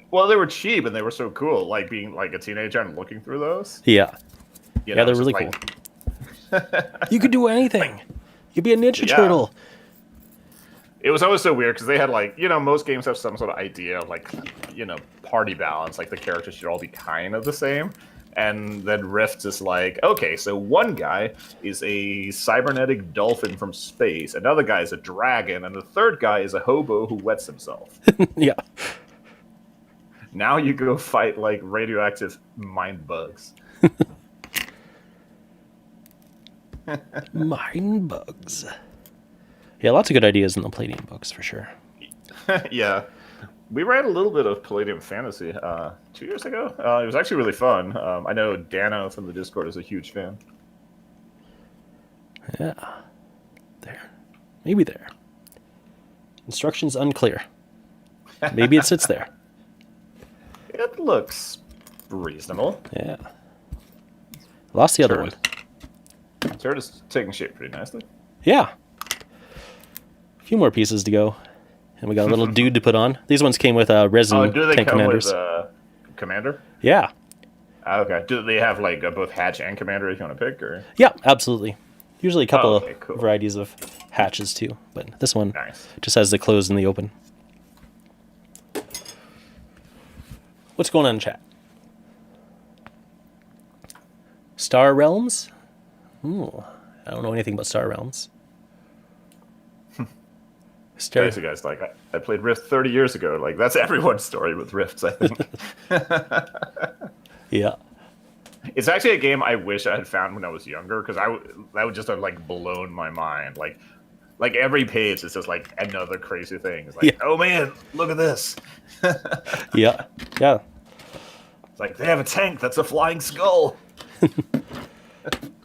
Well, they were cheap and they were so cool. Like being like a teenager and looking through those. Yeah, you know, they're really cool. You could do anything. You'd be a Ninja Turtle. It was always so weird because they had like, you know, most games have some sort of idea of like, you know, party balance. Like the characters should all be kind of the same. And then Rift is like, okay, so one guy is a cybernetic dolphin from space, another guy is a dragon, and the third guy is a hobo who wets himself. Yeah. Now you go fight like radioactive mind bugs. Mind bugs. Yeah, lots of good ideas in the Palladium books for sure. Yeah. We read a little bit of Palladium Fantasy 2 years ago. It was actually really fun. I know Dano from the Discord is a huge fan. Yeah. There. Maybe there. Instructions unclear. Maybe it sits there. It looks reasonable. Yeah. Lost the other one. Turret is taking shape pretty nicely. Yeah. A few more pieces to go. And we got a little dude to put on. These ones came with resin do they tank come commanders. with commander? Yeah. Okay. Do they have like both hatch and commander if you want to pick? Or Yeah, absolutely. Usually a couple cool. of varieties of hatches too. But this one Nice. just has the closed and the open. What's going on in chat? Star Realms? Ooh, I don't know anything about Star Realms. Crazy guys, like I played Rift 30 years ago. Like that's everyone's story with Rifts, I think. Yeah. It's actually a game I wish I had found when I was younger, because that would just have like blown my mind. Like every page is just like another crazy thing. It's like, oh man, look at this. Yeah. Yeah. It's like they have a tank that's a flying skull.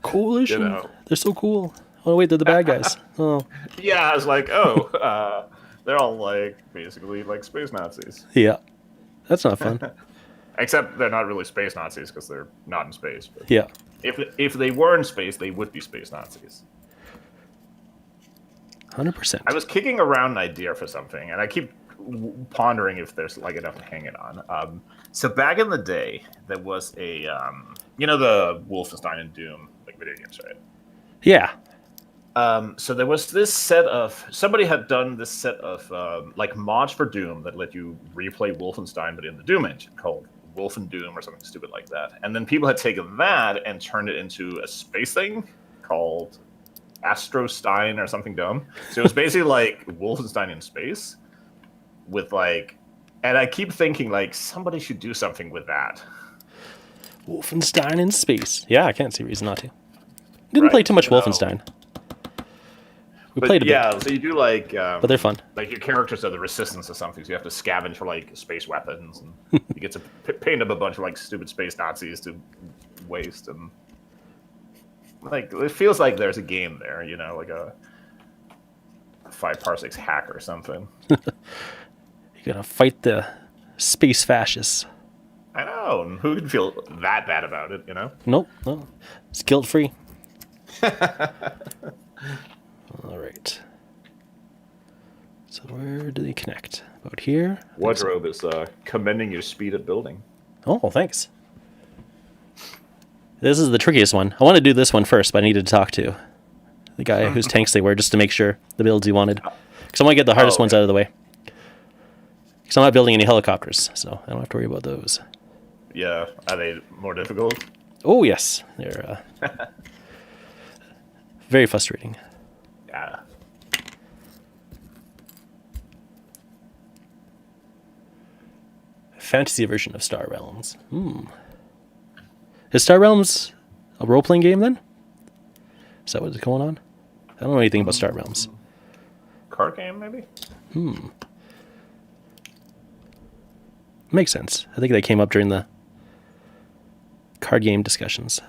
Coolish. You know. They're so cool. Oh wait, they're the bad guys. Oh. Yeah, I was like, oh, they're all like basically like space Nazis. Yeah. That's not fun. Except they're not really space Nazis because they're not in space. But yeah. If they were in space, they would be space Nazis. 100%. I was kicking around an idea for something, and I keep pondering if there's like enough to hang it on. So back in the day, there was a, you know, the Wolfenstein and Doom like video games, right? Yeah. So there was this set of, somebody had done this set of like mods for Doom that let you replay Wolfenstein, but in the Doom engine, called Wolf and Doom or something stupid like that. And then people had taken that and turned it into a space thing called Astrostein or something dumb. So it was basically like Wolfenstein in space with like, and I keep thinking like somebody should do something with that. Wolfenstein in space. Yeah, I can't see reason not to. Didn't play too much Wolfenstein. We played a bit. Yeah, so you do like... but they're fun. Like your characters are the resistance or something, so you have to scavenge for like space weapons, and you get to paint up a bunch of like stupid space Nazis to waste, and like it feels like there's a game there, you know, like a 5 parsecs hack or something. You gotta fight the space fascists. I know, and who could feel that bad about it, you know? Nope, no. It's guilt-free. All right. So where do they connect? About here? Wardrobe is commending your speed at building. Oh, thanks. This is the trickiest one. I want to do this one first, but I needed to talk to the guy whose tanks they were just to make sure the builds he wanted. Because I want to get the hardest ones out of the way. Because I'm not building any helicopters, so I don't have to worry about those. Yeah, are they more difficult? Oh, yes. They're very frustrating. Yeah. Fantasy version of Star Realms. Is Star Realms a role-playing game, then? Is that what's going on? I don't know anything about Star Realms. Card game, maybe? Makes sense. I think they came up during the card game discussions.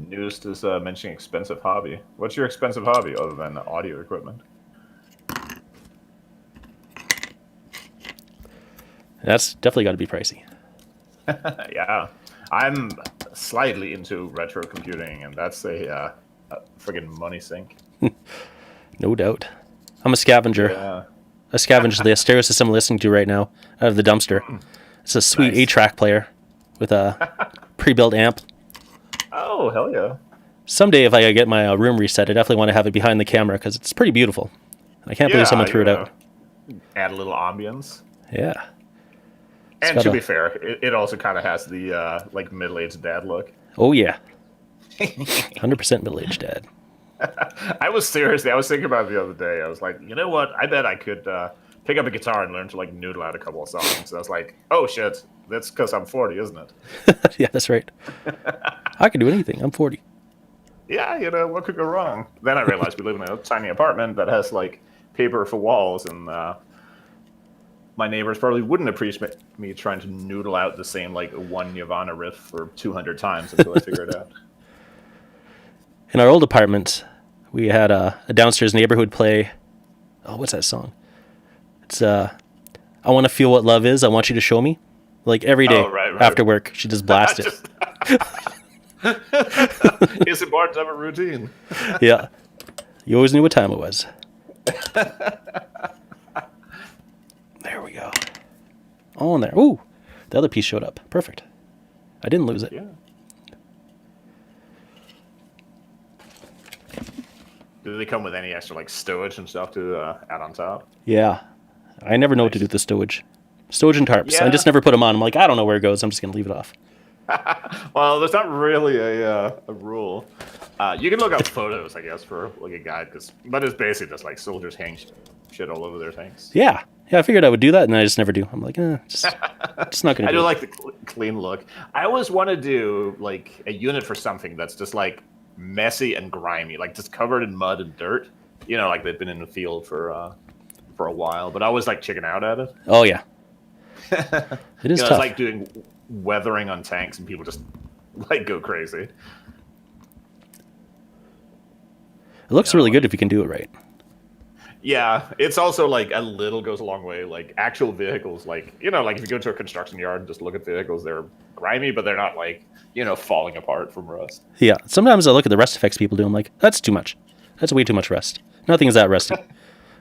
Newest is mentioning expensive hobby. What's your expensive hobby other than audio equipment? That's definitely got to be pricey. Yeah. I'm slightly into retro computing, and that's a friggin' money sink. No doubt. I'm a scavenger. Yeah. I scavenge the stereo system I'm listening to right now out of the dumpster. It's a sweet Nice. 8-track player with a pre-built amp. Oh, hell yeah. Someday, if I get my room reset, I definitely want to have it behind the camera because it's pretty beautiful. I can't believe someone threw it out. Add a little ambience. Yeah. And got to a- be fair, it also kind of has the like middle-aged dad look. Oh, yeah. 100% middle-aged dad. I was thinking about it the other day. I was like, you know what? I bet I could pick up a guitar and learn to like noodle out a couple of songs. So I was like, oh shit, that's because I'm 40, isn't it? Yeah, that's right. I can do anything. I'm 40. Yeah, you know, what could go wrong? Then I realized we live in a tiny apartment that has like paper for walls, and my neighbors probably wouldn't appreciate me trying to noodle out the same like one Nirvana riff for 200 times until I figure it out. In our old apartment, we had a downstairs neighbor who would play... Oh, what's that song? It's I Want to Feel What Love Is. I Want You to Show Me. Like every day right. after work, she just blast it. It's important to have a routine. Yeah. You always knew what time it was. There we go. On there. Ooh, the other piece showed up. Perfect. I didn't lose it. Yeah. Do they come with any extra like stowage and stuff to add on top? Yeah. I never know what to do with the stowage. Stowage and tarps. I Yeah. just never put them on. I'm like, I don't know where it goes. I'm just going to leave it off. Well, there's not really a rule. You can look up photos, I guess, for like a guide, but it's basically just like soldiers hang shit all over their tanks. Yeah. Yeah, I figured I would do that, and I just never do. I'm like, just not going to I do do it. like the clean look. I always want to do like a unit for something that's just like messy and grimy, like just covered in mud and dirt. You know, like they've been in the field for a while, but I always like chicken out at it. Oh, yeah. It is It's tough. like doing weathering on tanks, and people just like go crazy. It looks really good if you can do it right. Yeah, it's also like a little goes a long way. Like actual vehicles, like you know, like if you go to a construction yard and just look at vehicles, they're grimy, but they're not like falling apart from rust. Yeah. Sometimes I look at the rust effects people do. I'm like, that's too much. That's way too much rust. Nothing is that rusty.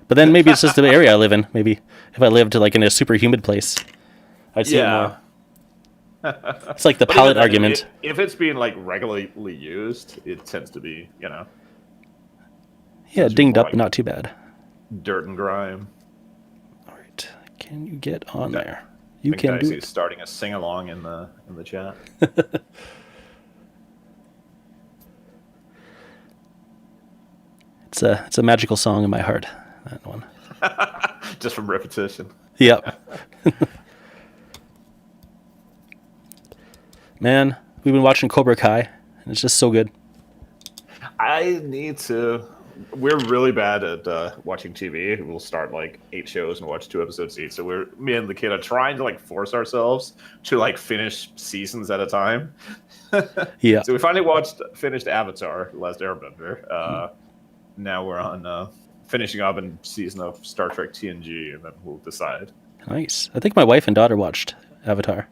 But then maybe it's just the area I live in. Maybe if I lived like in a super humid place, I'd see it more. It's like the But palette even then, argument. If it's being like regularly used, it tends to be Yeah, it's dinged more up, like- but not too bad. dirt and grime. All right. Can you get on there? I You think can do Dicey's it. starting a sing along in the chat. It's a magical song in my heart. That one. Just from repetition. Yep. Man, we've been watching Cobra Kai, and it's just so good. I need to. We're really bad at watching TV. We'll start like 8 shows and watch 2 episodes each. So me and the kid are trying to like force ourselves to like finish seasons at a time. Yeah. So we finally finished Avatar: The Last Airbender. Now we're on finishing up in season of Star Trek TNG, and then we'll decide. Nice. I think my wife and daughter watched Avatar.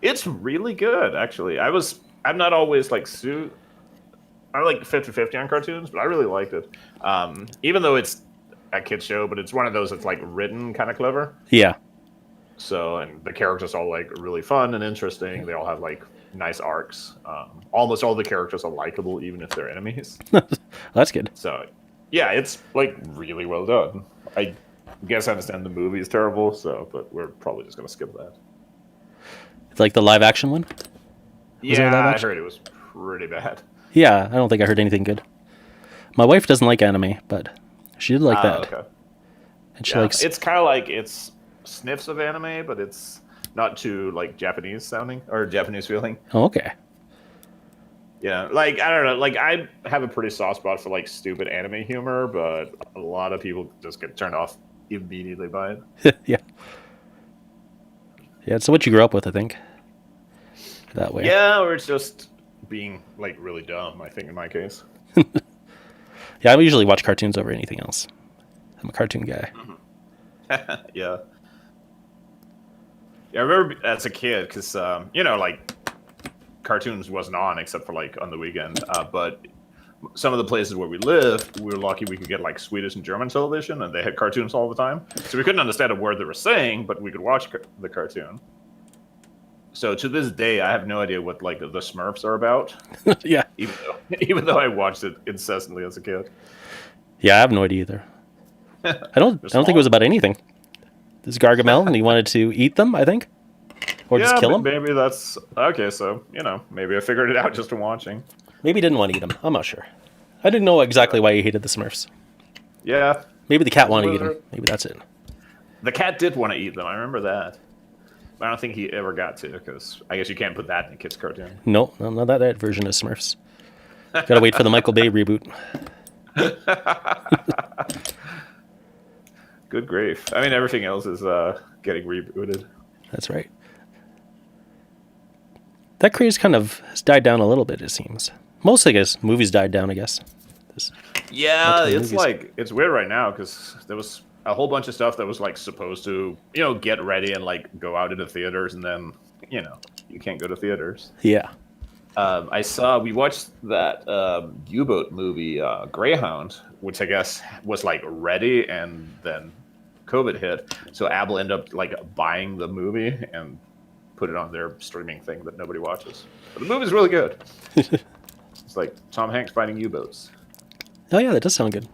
It's really good, actually. I'm not always like I'm like 50-50 on cartoons, but I really liked it. Even though it's a kid's show, but it's one of those that's like written kind of clever. Yeah. So, and the characters all like really fun and interesting. They all have like nice arcs. Almost all the characters are likable, even if they're enemies. That's good. So, yeah, it's like really well done. I guess I understand the movie is terrible, so but we're probably just gonna skip that. It's like the live action one. Yeah, I heard it was pretty bad. Yeah, I don't think I heard anything good. My wife doesn't like anime, but she did like that. Okay. And she likes. It's kind of like it's sniffs of anime, but it's not too like Japanese sounding or Japanese feeling. Oh, okay. Yeah, like I don't know, like I have a pretty soft spot for like stupid anime humor, but a lot of people just get turned off immediately by it. Yeah. Yeah, it's what you grew up with, I think. That way. Yeah, or it's just being like really dumb, I think in my case. Yeah, I usually watch cartoons over anything else. I'm a cartoon guy. Yeah. Yeah, I remember as a kid, because, like, cartoons wasn't on except for, like, on the weekend. But some of the places where we lived, we were lucky we could get, like, Swedish and German television, and they had cartoons all the time. So we couldn't understand a word they were saying, but we could watch the cartoon. So to this day, I have no idea what, like, the Smurfs are about. Yeah. Even though I watched it incessantly as a kid. Yeah, I have no idea either. I don't think it was about anything. This Gargamel, and he wanted to eat them, I think, or just kill them. Maybe that's okay. So maybe I figured it out just from watching. Maybe he didn't want to eat them. I'm not sure. I didn't know exactly why he hated the Smurfs. Yeah. Maybe the cat wanted to eat them. Maybe that's it. The cat did want to eat them. I remember that. But I don't think he ever got to, because I guess you can't put that in a kid's cartoon. No, not that version of Smurfs. Gotta wait for the Michael Bay reboot. Good grief. I mean, everything else is getting rebooted. That's right. That craze kind of has died down a little bit, it seems. Mostly, I guess, movies died down, I guess. Yeah, it's movies. Like, it's weird right now, because there was a whole bunch of stuff that was, like, supposed to, get ready and, like, go out into theaters, and then, you can't go to theaters. Yeah. We watched that U-boat movie, Greyhound, which I guess was, like, ready, and then COVID hit. So Apple ended up, like, buying the movie and put it on their streaming thing that nobody watches. But the movie's really good. It's like Tom Hanks fighting U-boats. Oh, yeah, that does sound good.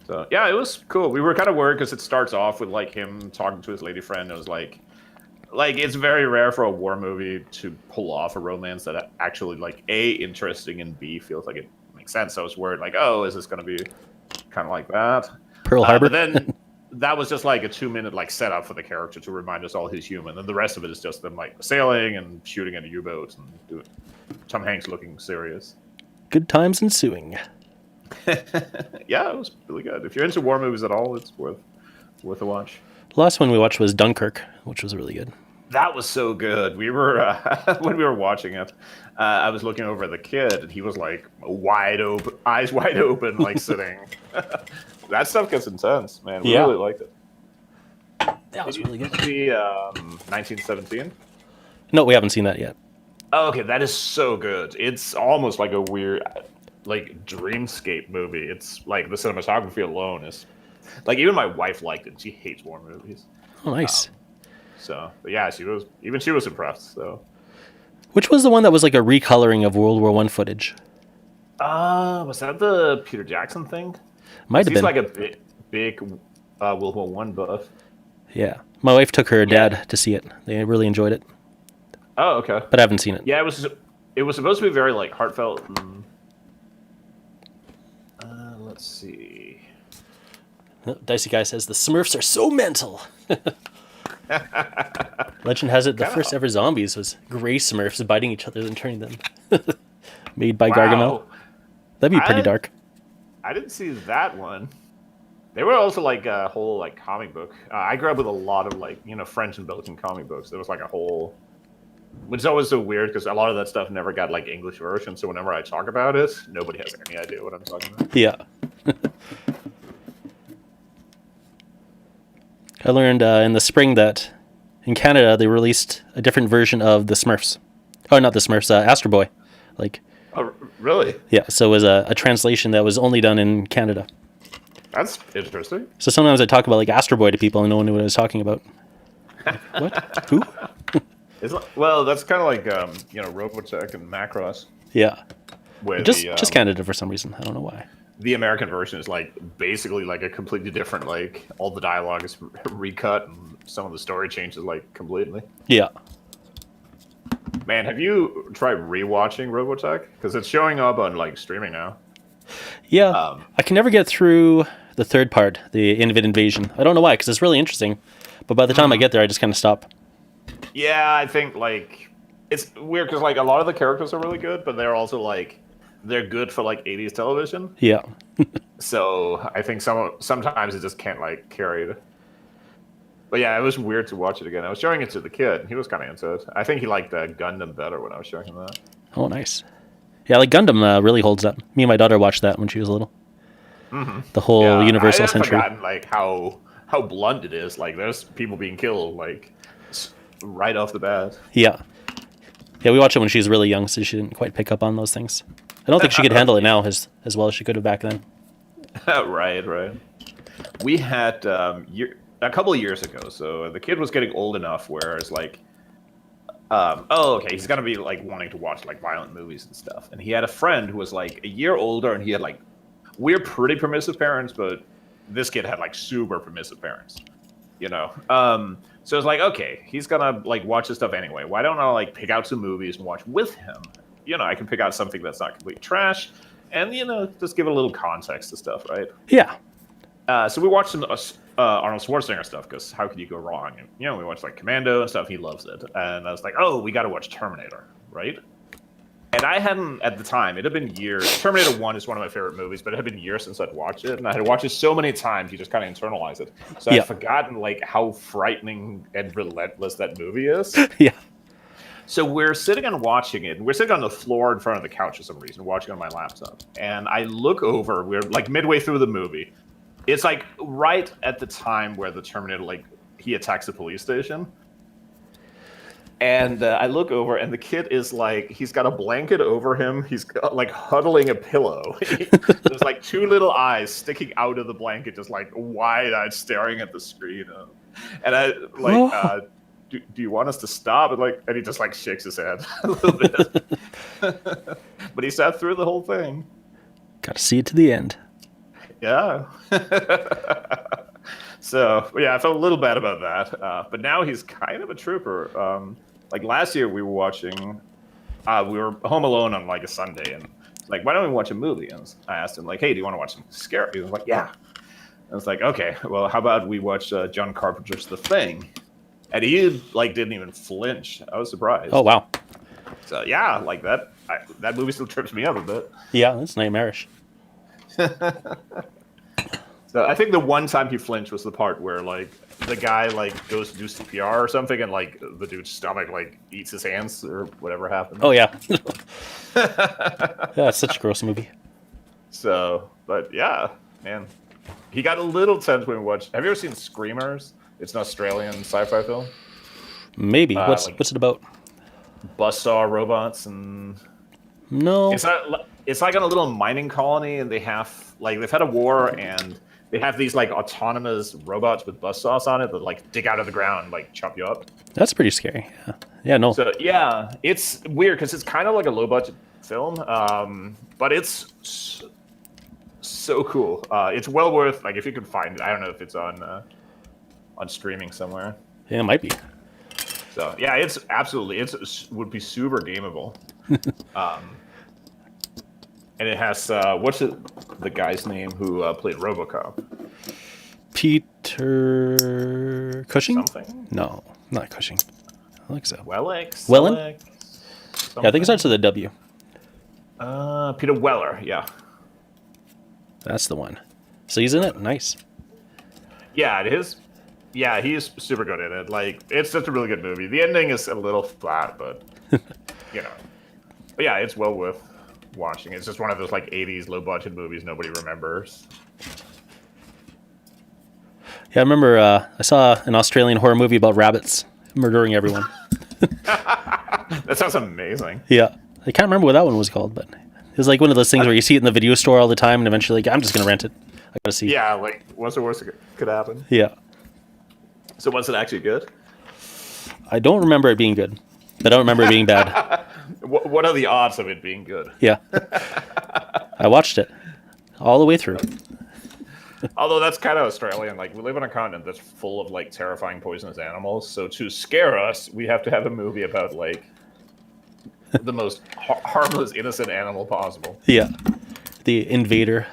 So, yeah, it was cool. We were kind of worried because it starts off with, like, him talking to his lady friend. It was like, it's very rare for a war movie to pull off a romance that actually, like, A, interesting, and B, feels like it makes sense. So I was worried, like, oh, is this going to be kind of like that? Pearl Harbor? But then that was just, like, a 2-minute, like, setup for the character to remind us all he's human. And the rest of it is just them, like, sailing and shooting at a U-boat and doing Tom Hanks looking serious. Good times ensuing. Yeah, it was really good. If you're into war movies at all, it's worth a watch. The last one we watched was Dunkirk, which was really good. That was so good. We were when we were watching it, I was looking over at the kid, and he was like eyes wide open, like sitting. That stuff gets intense, man. We really liked it. That was really good. Did you see 1917? No, we haven't seen that yet. Oh, okay, that is so good. It's almost like a weird, like, dreamscape movie. It's like the cinematography alone is, like, even my wife liked it. She hates war movies. Oh, nice. But yeah, she was impressed. So, which was the one that was like a recoloring of World War I footage? Was that the Peter Jackson thing? Might have been. He's like a big World War I buff. Yeah, my wife took her dad to see it. They really enjoyed it. Oh, okay. But I haven't seen it. Yeah, it was supposed to be very, like, heartfelt. Let's see. Dicey Guy says the Smurfs are so mental. Legend has it the first ever zombies was gray Smurfs biting each other and turning them. Made by Gargamel. That'd be pretty dark. I didn't see that one. They were also like a whole, like, comic book. I grew up with a lot of, like, French and Belgian comic books. There was like a whole, which is always so weird because a lot of that stuff never got, like, English version. So whenever I talk about it, nobody has any idea what I'm talking about. Yeah. I learned in the spring that in Canada they released a different version of the Smurfs. Oh, not the Smurfs, Astro Boy. Like, Oh, really? Yeah, so it was a translation that was only done in Canada. That's interesting. So sometimes I talk about like Astro Boy to people and no one knew what I was talking about. Like, what? Who? Well, that's kind of like Robotech and Macross, Yeah. where Just Canada for some reason. I don't know why. the American version is like basically like a completely different, like all the dialogue is recut and some of the story changes like completely. Yeah. Man, have you tried rewatching Robotech? Because it's showing up on like streaming now. Yeah. I can never get through the third part, the Invade Invasion. I don't know why, because it's really interesting. But by the time I get there, I just kind of stop. Yeah, I think like it's weird because like a lot of the characters are really good, but they're also like they're good for like 80s television. Yeah. So I think sometimes it just can't like carry it. But yeah, it was weird to watch it again. I was showing it to the kid. He was kind of into it. I think he liked Gundam better when I was showing him that. Oh, nice. Yeah, like Gundam really holds up. Me and my daughter watched that when she was little. The whole Universal I had Century. forgotten like how blunt it is. Like there's people being killed like right off the bat. Yeah. Yeah, we watched it when she was really young, so she didn't quite pick up on those things. I don't think she could handle it now as well as she could have back then. Right. We had a couple of years ago, so the kid was getting old enough where it's like, he's gonna be like wanting to watch like violent movies and stuff. And he had a friend who was like a year older, and he had like we're pretty permissive parents, but this kid had like super permissive parents, you know. So it's like, okay, he's gonna like watch this stuff anyway. Why don't I like pick out some movies and watch with him? You know, I can pick out something that's not complete trash, and just give it a little context to stuff, right? Yeah. So we watched some Arnold Schwarzenegger stuff because how could you go wrong? And we watched like Commando and stuff. He loves it, and I was like, oh, we got to watch Terminator, right? And I hadn't at the time. It had been years. Terminator 1 is one of my favorite movies, but it had been years since I'd watched it, and I had watched it so many times you just kind of internalize it. So I'd forgotten like how frightening and relentless that movie is. Yeah. So we're sitting and watching it, and we're sitting on the floor in front of the couch for some reason, watching on my laptop. And I look over. We're like midway through the movie. It's like right at the time where the Terminator, like he attacks the police station. And I look over, and the kid is like, he's got a blanket over him. He's like huddling a pillow. There's like two little eyes sticking out of the blanket, just like wide-eyed, staring at the screen. And I like, do you want us to stop? And he just like shakes his head a little bit. But he sat through the whole thing. Got to see it to the end. Yeah. So yeah, I felt a little bad about that. But now he's kind of a trooper. Like last year, we were watching. We were home alone on like a Sunday, and like, why don't we watch a movie? And I asked him like, hey, do you want to watch something scary? He was like, yeah. I was like, okay, well, how about we watch John Carpenter's The Thing? And he like didn't even flinch. I was surprised. Oh wow. So yeah, like that. That movie still trips me up a bit. Yeah, that's nightmarish. So I think the one time he flinched was the part where like the guy like goes to do CPR or something, and like the dude's stomach like eats his hands or whatever happened. Oh yeah. Yeah, it's such a gross movie. So, but yeah, man, he got a little tense when we watched. Have you ever seen Screamers? It's an Australian sci-fi film. Maybe. What's it about? Buzzsaw robots and no. It's like on a little mining colony, and they've had a war, and they have these like autonomous robots with buzzsaws on it that like dig out of the ground and like chop you up. That's pretty scary. Yeah. Yeah. No. So yeah, it's weird because it's kind of like a low budget film, but it's so cool. It's well worth like if you can find it. I don't know if it's on streaming somewhere. Yeah, it might be. So yeah, it's absolutely would be super gameable. And it has what's the guy's name who played RoboCop? Peter Cushing? Something? No, not Cushing. I think so. Wellen? Yeah, I think it starts with a W. Peter Weller, yeah. That's the one. So he's in it? Nice. Yeah, it is. Yeah, he's super good in it. Like, it's just a really good movie. The ending is a little flat, but, you know. But yeah, it's well worth watching. It's just one of those, like, 80s low-budget movies nobody remembers. Yeah, I remember I saw an Australian horror movie about rabbits murdering everyone. That sounds amazing. Yeah. I can't remember what that one was called, but it was like one of those things where you see it in the video store all the time, and eventually, like, I'm just gonna rent it. I gotta see. Yeah, like what's the worst that could happen? Yeah. So was it actually good? I don't remember it being good. I don't remember it being bad. What are the odds of it being good? Yeah. I watched it all the way through. Although that's kind of Australian. Like, we live on a continent that's full of like terrifying poisonous animals. So to scare us, we have to have a movie about like the most harmless, innocent animal possible. Yeah. The invader.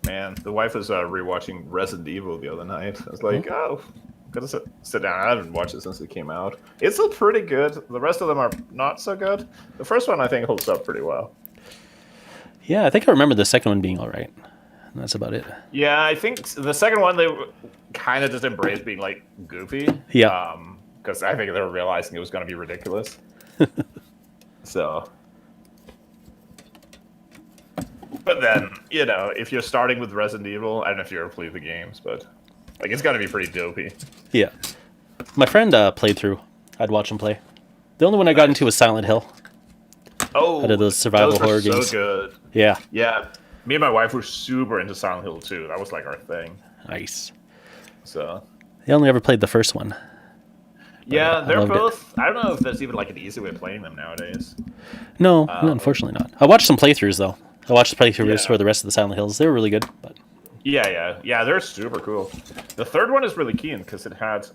Man, the wife was rewatching Resident Evil the other night. I was like, oh, gotta sit down. I haven't watched it since it came out. It's still pretty good. The rest of them are not so good. The first one, I think, holds up pretty well. Yeah, I think I remember the second one being all right. And that's about it. Yeah, I think the second one, they kind of just embraced being, like, goofy. Yeah. Because I think they were realizing it was going to be ridiculous. So... But then, you know, if you're starting with Resident Evil, I don't know if you ever played the games, but like it's got to be pretty dopey. Yeah. My friend played through. I'd watch him play. The only one I got into was Silent Hill. Oh, out of those survival horror so games. Good. Yeah. Yeah. Me and my wife were super into Silent Hill too. That was like our thing. Nice. So. I only ever played the first one. Yeah, they're both. It. I don't know if there's even like an easy way of playing them nowadays. No, unfortunately not. I watched some playthroughs though. I watched playthroughs for the rest of the Silent Hills. They were really good. But yeah, they're super cool. The third one is really keen because it had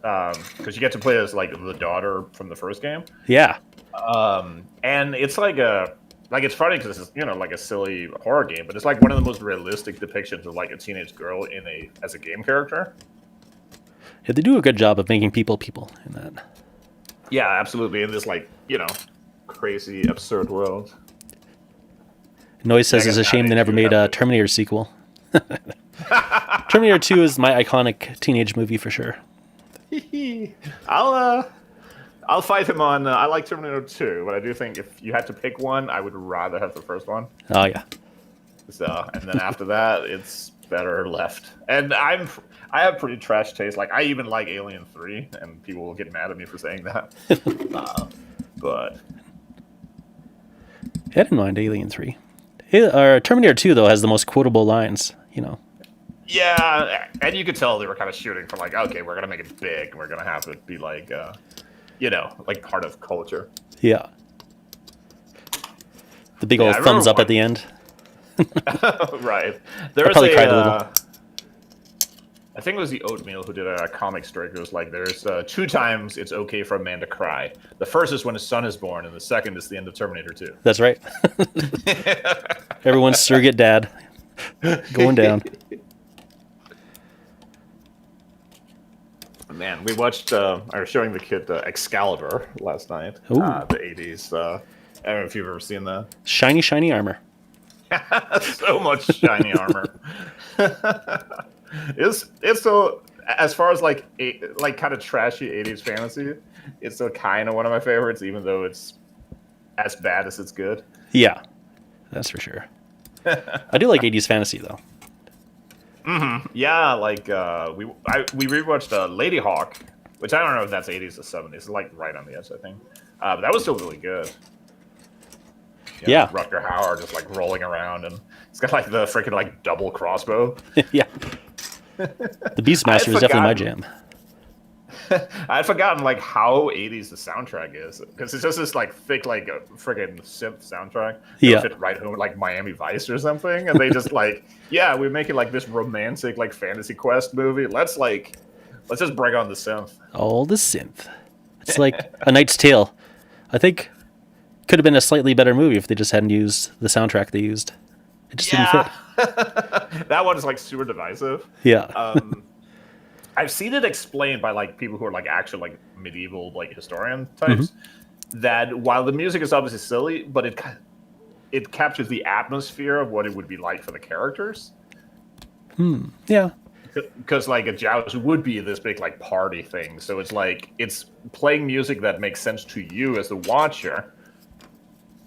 because you get to play as like the daughter from the first game. Yeah. And it's like it's funny because it's like a silly horror game, but it's like one of the most realistic depictions of like a teenage girl as a game character. Yeah, they do a good job of making people in that. Yeah, absolutely. In this like crazy absurd world. Noise says it's a shame they never made a Terminator sequel. Terminator 2 is my iconic teenage movie for sure. I'll fight him on. I like Terminator 2, but I do think if you had to pick one, I would rather have the first one. Oh yeah. So, and then after that, it's better left. And I have pretty trash taste. Like I even like Alien 3, and people will get mad at me for saying that. But I didn't mind Alien 3. Terminator 2 though has the most quotable lines. Yeah, and you could tell they were kind of shooting for like, okay, we're gonna make it big. We're gonna have it be like, like part of culture. Yeah. The big old thumbs up at the end. Right. I probably cried a little. I think it was the Oatmeal who did a comic strip. It was like, there's 2 times it's okay for a man to cry. The first is when his son is born, and the second is the end of Terminator 2. That's right. Everyone's surrogate dad going down. Man, we watched, I was showing the kid Excalibur last night. The 80s. I don't know if you've ever seen that. Shiny, shiny armor. So much shiny armor. It's so, as far as like kind of trashy 80s fantasy, it's still kind of one of my favorites, even though it's as bad as it's good. Yeah, that's for sure. I do like 80s fantasy though. Mm-hmm. Yeah, like we rewatched Lady Hawk, which I don't know if that's 80s or 70s. It's like right on the edge, I think. But that was still really good. Yeah. Rutger Hauer just like rolling around, and it's got like the freaking like double crossbow. Yeah. The Beastmaster is definitely my jam. I had forgotten like how 80s the soundtrack is, because it's just this like thick like friggin' synth soundtrack. Yeah. Fit right home with like Miami Vice or something, and they just like, yeah, we're making like this romantic like fantasy quest movie. Let's just bring on the synth. All the synth. It's like A Knight's Tale. I think could have been a slightly better movie if they just hadn't used the soundtrack they used. It just didn't fit. That one is like super divisive. Yeah. I've seen it explained by like people who are like actual like medieval like historian types, that while the music is obviously silly, but it captures the atmosphere of what it would be like for the characters. Yeah. Because like a joust would be this big like party thing, so it's like it's playing music that makes sense to you as the watcher,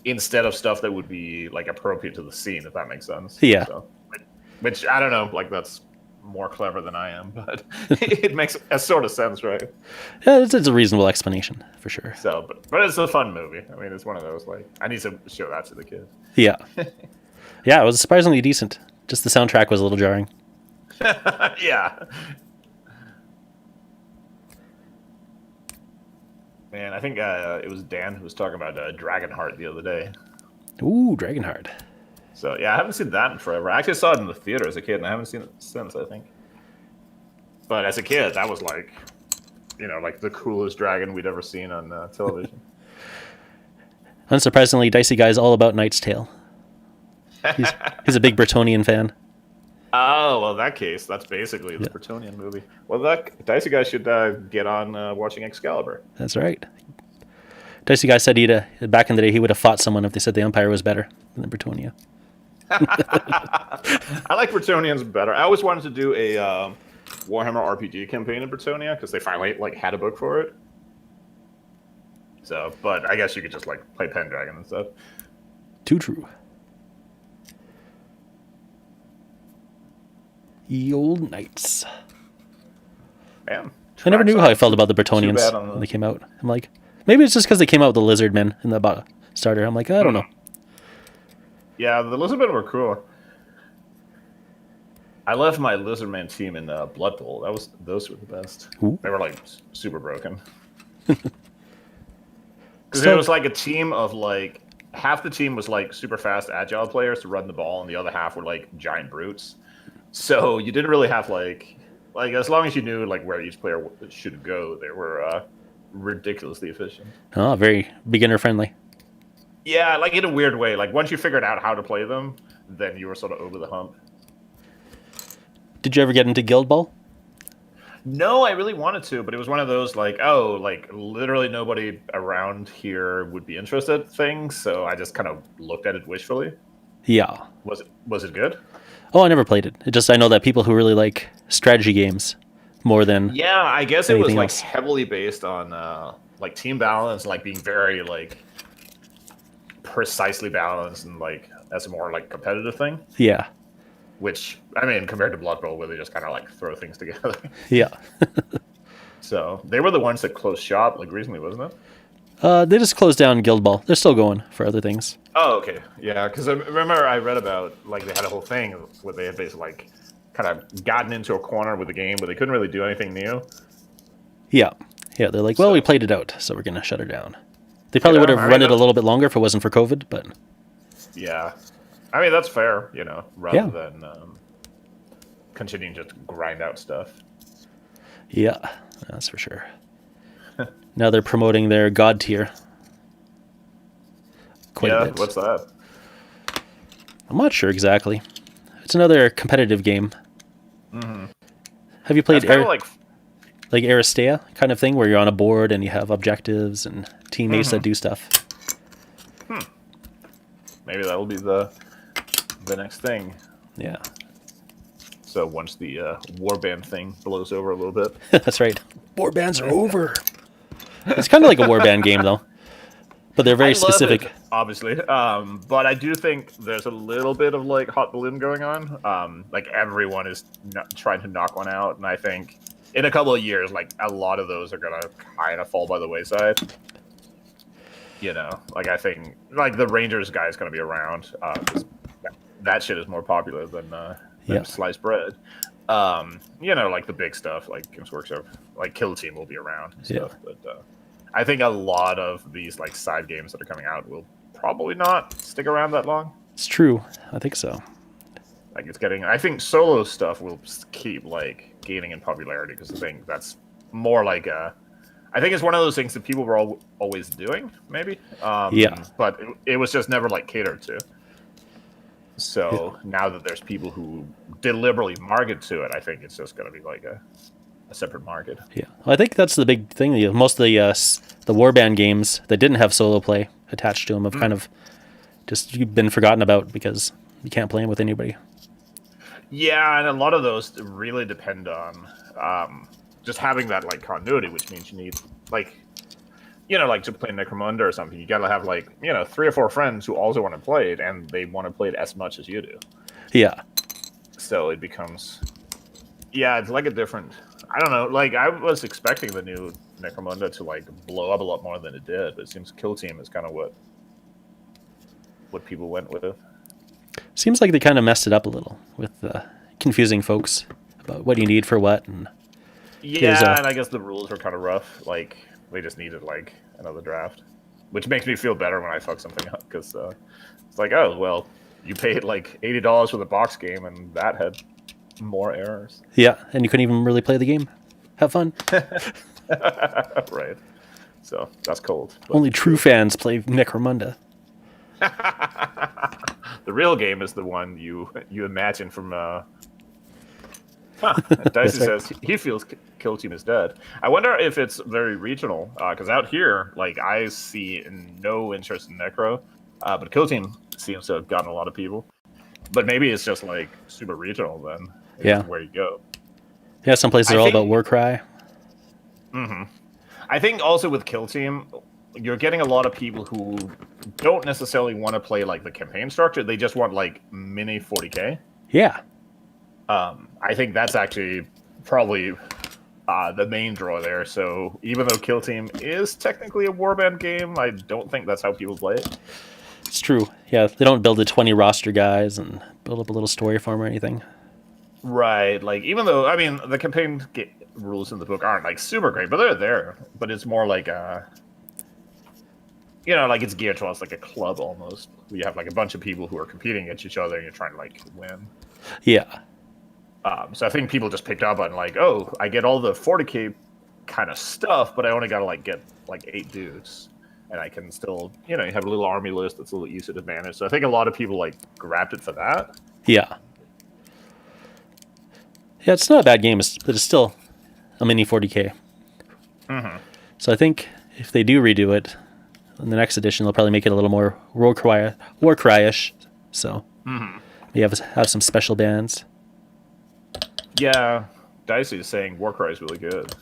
instead of stuff that would be like appropriate to the scene, if that makes sense. Yeah. So, which I don't know, like that's more clever than I am, but it makes a sort of sense, right? Yeah, it's a reasonable explanation for sure. So, but it's a fun movie. I mean, it's one of those like I need to show that to the kids. Yeah, yeah, it was surprisingly decent. Just the soundtrack was a little jarring. Yeah. Man, I think it was Dan who was talking about Dragonheart the other day. Ooh, Dragonheart. So yeah, I haven't seen that in forever. I actually saw it in the theater as a kid, and I haven't seen it since, I think. But as a kid, that was like, like the coolest dragon we'd ever seen on television. Unsurprisingly, Dicey Guy's all about Knight's Tale. He's a big Bretonian fan. Oh, well, in that case, that's basically the Bretonian movie. Well, that Dicey Guy should get on watching Excalibur. That's right. Dicey Guy said back in the day he would have fought someone if they said the Empire was better than Bretonia. I like Bretonians better. I always wanted to do a Warhammer RPG campaign in Bretonia because they finally had a book for it. So, but I guess you could just play Pendragon and stuff. Too true. Ye old knights. Man, I never knew how I felt about the Bretonians when they came out. I'm like, maybe it's just because they came out with the lizard men in the starter. I'm like, I don't know. Yeah, the lizardmen were cool. I left my lizardman team in Blood Bowl. Those were the best. Ooh. They were super broken. Because it was a team of half the team was super fast agile players to run the ball, and the other half were giant brutes. So you didn't really have as long as you knew where each player should go, they were ridiculously efficient. Oh, very beginner friendly. Yeah, in a weird way. Once you figured out how to play them, then you were sort of over the hump. Did you ever get into Guild Ball? No, I really wanted to, but it was one of those literally nobody around here would be interested things. So I just kind of looked at it wishfully. Yeah. Was it good? Oh, I never played it. I know that people who really like strategy games more than yeah, I guess it was else. heavily based on team balance, being very precisely balanced and as a more competitive thing. Yeah. Which I mean, compared to Blood Bowl, where they just kind of throw things together. Yeah. So they were the ones that closed shop recently, wasn't it? They just closed down Guild Ball. They're still going for other things. Oh, okay. Yeah, because I remember I read about they had a whole thing where they had basically kind of gotten into a corner with the game where they couldn't really do anything new. Yeah. Yeah, they're like, well, we played it out, so we're going to shut her down. They probably would have run it a little bit longer if it wasn't for COVID, but... Yeah. I mean, that's fair, rather than continuing to just grind out stuff. Yeah, that's for sure. Now they're promoting their God tier. Quite a bit. What's that? I'm not sure exactly. It's another competitive game. Mm-hmm. Have you played Aristea kind of thing, where you're on a board and you have objectives and teammates that do stuff? Maybe that'll be the next thing. Yeah. So once the warband thing blows over a little bit. That's right. Warbands are over. It's kind of like a warband game, though. But they're very specific. It, obviously. But I do think there's a little bit of hot balloon going on. Everyone is trying to knock one out. And I think in a couple of years, a lot of those are going to kind of fall by the wayside. I think the Rangers guy is going to be around. That shit is more popular than sliced bread. The big stuff, Games Workshop, Kill Team will be around and stuff. But I think a lot of these side games that are coming out will probably not stick around that long. It's true. I think so. I think solo stuff will keep gaining in popularity because I think that's more I think it's one of those things that people were always doing, maybe. But it was just never catered to. So now that there's people who deliberately market to it, I think it's just going to be a separate market. Yeah, well, I think that's the big thing. Most of the warband games that didn't have solo play attached to them have kind of just been forgotten about because you can't play them with anybody. Yeah, and a lot of those really depend on just having that continuity, which means you need to play Necromunda or something. You gotta have 3 or 4 friends who also want to play it, and they want to play it as much as you do. Yeah. So it becomes Yeah, it's like a different. I don't know. Like I was expecting the new Necromunda to like blow up a lot more than it did, but it seems Kill Team is kind of what people went with. Seems like they kind of messed it up a little with confusing folks about what you need for what. And yeah, and I guess the rules were kind of rough. Like they just needed like another draft, which makes me feel better when I fuck something up because it's like, oh well, you paid like $80 for the box game, and that had more errors. Yeah, and you couldn't even really play the game. Have fun. Right. So that's cold. Only true fans play Necromunda. The real game is the one you imagine from. Dicey says he feels Kill Team is dead. I wonder if it's very regional because out here, like I see no interest in Necro, but Kill Team seems to have gotten a lot of people. But maybe it's just like super regional then. Yeah. Where you go. Yeah, some places are all about Warcry. Mm-hmm. I think also with Kill Team, you're getting a lot of people who don't necessarily want to play like the campaign structure. They just want like mini 40k. Yeah. I think that's actually probably the main draw there. So even though Kill Team is technically a warband game, I don't think that's how people play it. It's true. Yeah, they don't build the 20 roster guys and build up a little story farm or anything. Right. Like even though I mean the campaign rules in the book aren't like super great, but they're there. But it's more like like it's geared towards like a club almost. You have like a bunch of people who are competing against each other, and you're trying to like win. Yeah. So I think people just picked up on like, oh, I get all the 40k kind of stuff, but I only gotta like get like 8 dudes, and I can still, you have a little army list that's a little easier to manage. So I think a lot of people like grabbed it for that. Yeah. Yeah, it's not a bad game, but it's still a mini 40k. Mm-hmm. So I think if they do redo it in the next edition, they'll probably make it a little more Warcry-ish. So we have some special bands. Yeah, Dicey is saying Warcry is really good.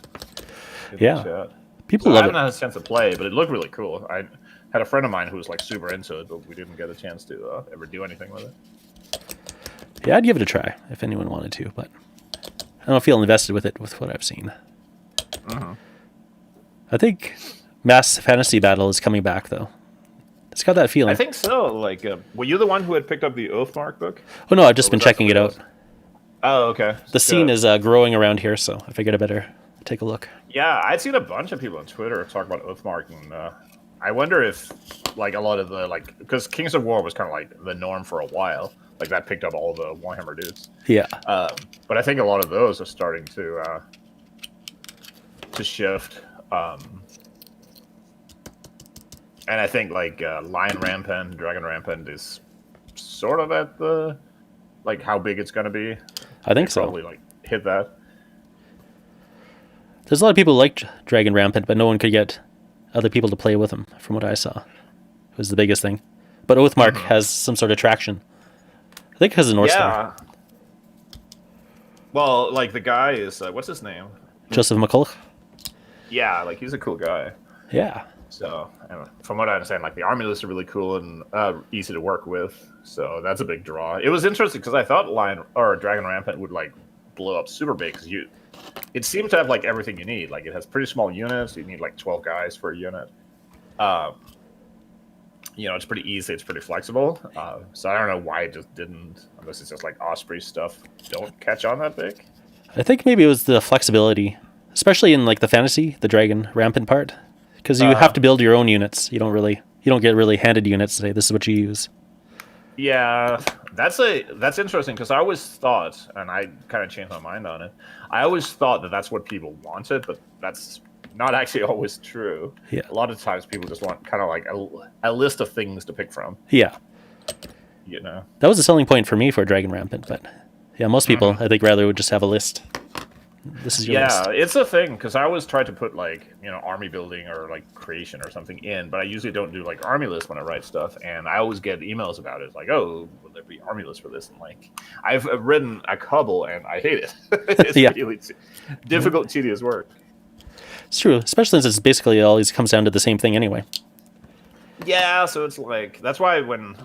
Yeah, people love it. I haven't had a chance to play, but it looked really cool. I had a friend of mine who was like super into it, but we didn't get a chance to ever do anything with it. Yeah, I'd give it a try if anyone wanted to, but I don't feel invested with it with what I've seen. I think Mass Fantasy Battle is coming back, though. It's got that feeling. I think so. Like, were you the one who had picked up the Oathmark book? Oh, no, I've just been checking it out. Oh, okay. The scene is growing around here, so I figured I better take a look. Yeah, I'd seen a bunch of people on Twitter talk about Oathmark, and I wonder if, like, a lot of the, like, because Kings of War was kind of like the norm for a while. Like, that picked up all the Warhammer dudes. Yeah. But I think a lot of those are starting to shift. And I think, like, Lion Rampant, Dragon Rampant is sort of at the, like, how big it's going to be. I think so. Probably, like, hit that. There's a lot of people who like Dragon Rampant, but no one could get other people to play with him, from what I saw. It was the biggest thing. But Oathmark has some sort of traction. I think it has a North Star. Well, like, the guy is, what's his name? Joseph McCulloch? Yeah, like, he's a cool guy. Yeah. So, from what I understand, like, the army lists are really cool and easy to work with. So that's a big draw. It was interesting because I thought Dragon Rampant would, like, blow up super big because it seemed to have, like, everything you need. Like, it has pretty small units. You need, like, 12 guys for a unit. It's pretty easy. It's pretty flexible. So I don't know why it just didn't, unless it's just, like, Osprey stuff don't catch on that big. I think maybe it was the flexibility, especially in, like, the fantasy, the Dragon Rampant part. Because you have to build your own units. You don't get really handed units and say, this is what you use. Yeah, that's interesting because I always thought, and I kind of changed my mind on it, I always thought that that's what people wanted, but that's not actually always true. Yeah. A lot of times people just want kind of like a list of things to pick from. Yeah. That was a selling point for me for Dragon Rampant, but yeah, most people, I think, rather would just have a list. This is your list. Yeah, it's a thing because I always try to put like army building or like creation or something in, but I usually don't do like army lists when I write stuff, and I always get emails about it like, oh, will there be army lists for this? And like, I've written a couple and I hate it. It's really difficult, tedious work. It's true, especially since it's basically always comes down to the same thing anyway. Yeah, so it's like that's why when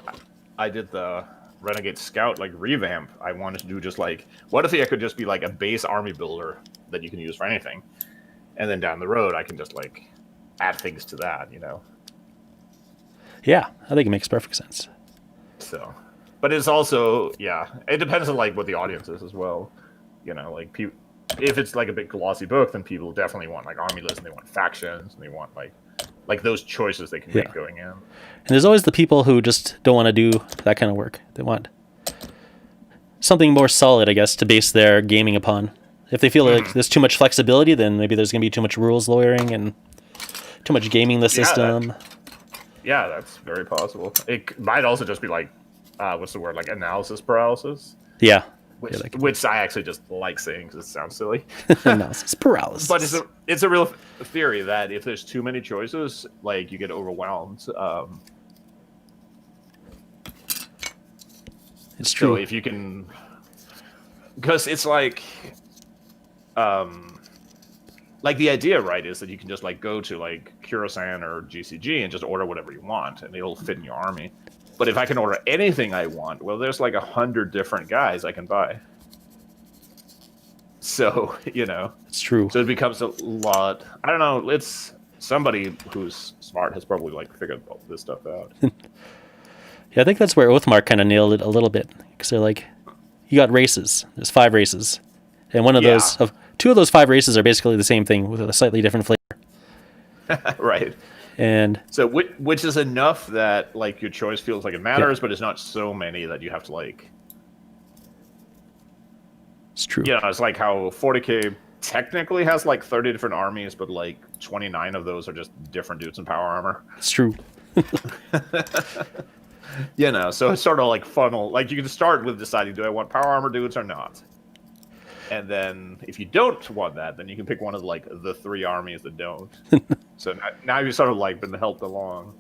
I did the Renegade Scout like revamp, I wanted to do just like, what if I could just be like a base army builder that you can use for anything, and then down the road I can just like add things to that, you know. Yeah, I think it makes perfect sense. So, but it's also, yeah, it depends on like what the audience is as well, you know, like if it's like a big glossy book, then people definitely want like army lists and they want factions and they want like those choices they can make going in. And there's always the people who just don't want to do that kind of work. They want something more solid, I guess, to base their gaming upon. If they feel like there's too much flexibility, then maybe there's going to be too much rules lawyering and too much gaming in the system. Yeah, that's very possible. It might also just be like, what's the word? Like analysis paralysis. Yeah. Which I actually just like saying because it sounds silly. Analysis paralysis. But it's a real theory that if there's too many choices, like you get overwhelmed. It's true. So if you can, because it's like the idea, right, is that you can just like go to like Kurasan or GCG and just order whatever you want, and it'll fit in your army. But if I can order anything I want, well, there's like 100 different guys I can buy. So, you know. It's true. So it becomes a lot. I don't know. It's somebody who's smart has probably like figured all this stuff out. Yeah, I think that's where Oathmark kind of nailed it a little bit. Because they're like, you got races. There's 5 races. And one of those, 2 of those 5 races are basically the same thing with a slightly different flavor. Right. And so which is enough that like your choice feels like it matters, but it's not so many that you have to like. It's true. Yeah, it's like how 40K technically has like 30 different armies, but like 29 of those are just different dudes in power armor. It's true. You know, so it's sort of like funnel. Like you can start with deciding, do I want power armor dudes or not? And then if you don't want that, then you can pick one of like the 3 armies that don't. So now you've sort of like been helped along.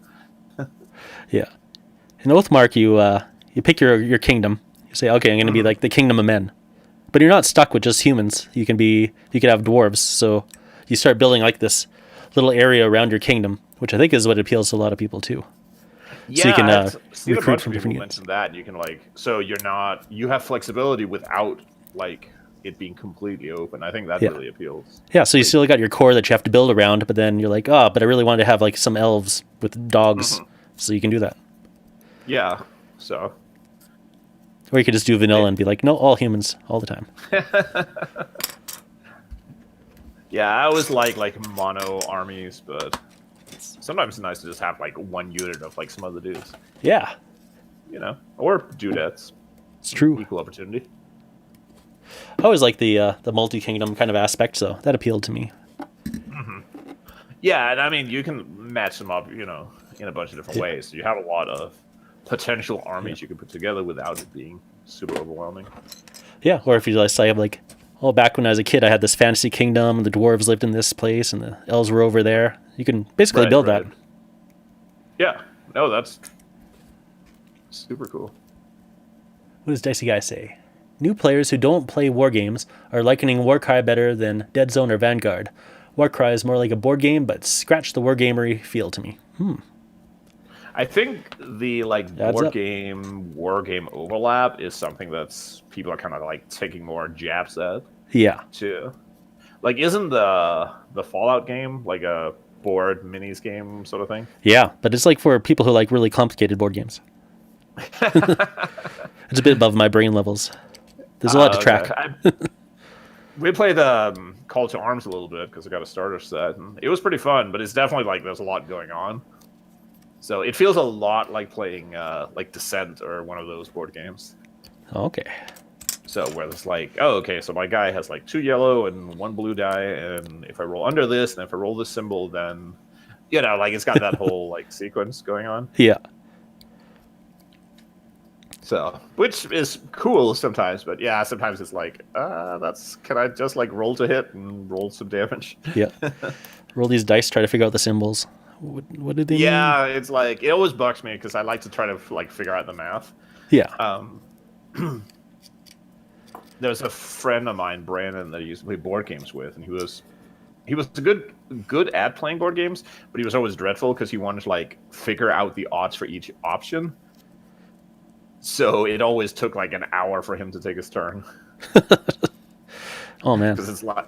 Yeah. In Oathmark, you pick your kingdom. You say, okay, I'm going to be like the kingdom of men. But you're not stuck with just humans. You could have dwarves. So you start building like this little area around your kingdom, which I think is what appeals to a lot of people too. Yeah, so you can recruit from different units. That you can like, so you have flexibility without like it being completely open. I think that really appeals. Yeah, so you still got your core that you have to build around, but then you're like, but I really want to have like some elves with dogs, so you can do that. Yeah, so. Or you could just do vanilla and be like, no, all humans, all the time. Yeah, I always like mono armies, but sometimes it's nice to just have like one unit of like some other dudes. Yeah. You know, or dudettes. It's true. Equal opportunity. I always like the multi-kingdom kind of aspect, so that appealed to me. Yeah, and I mean, you can match them up, you know, in a bunch of different ways. So you have a lot of potential armies you can put together without it being super overwhelming. Yeah, or if you just say, like, back when I was a kid, I had this fantasy kingdom, and the dwarves lived in this place, and the elves were over there. You can basically build that. Yeah, no, that's super cool. What does Dicey Guy say? New players who don't play war games are likening Warcry better than Dead Zone or Vanguard. Warcry is more like a board game, but scratch the wargamery feel to me. I think the board game war game overlap is something that's people are kind of like taking more jabs at. Yeah. Too. Like, isn't the Fallout game like a board minis game sort of thing? Yeah, but it's like for people who like really complicated board games. It's a bit above my brain levels. There's a lot to track. We played Call to Arms a little bit because I got a starter set, and it was pretty fun. But it's definitely like there's a lot going on, so it feels a lot like playing like Descent or one of those board games. Okay. So where it's like, so my guy has like 2 yellow and 1 blue die, and if I roll under this, and if I roll this symbol, then like it's got that whole like sequence going on. Yeah. So, which is cool sometimes, but yeah, sometimes it's like, can I just like roll to hit and roll some damage? Yeah. Roll these dice, try to figure out the symbols. What did they mean? Yeah, it's like, it always bugs me because I like to try to like figure out the math. Yeah. There's a friend of mine, Brandon, that I used to play board games with, and he was good at playing board games, but he was always dreadful because he wanted to like figure out the odds for each option. So it always took like an hour for him to take his turn. Oh man. Because it's like,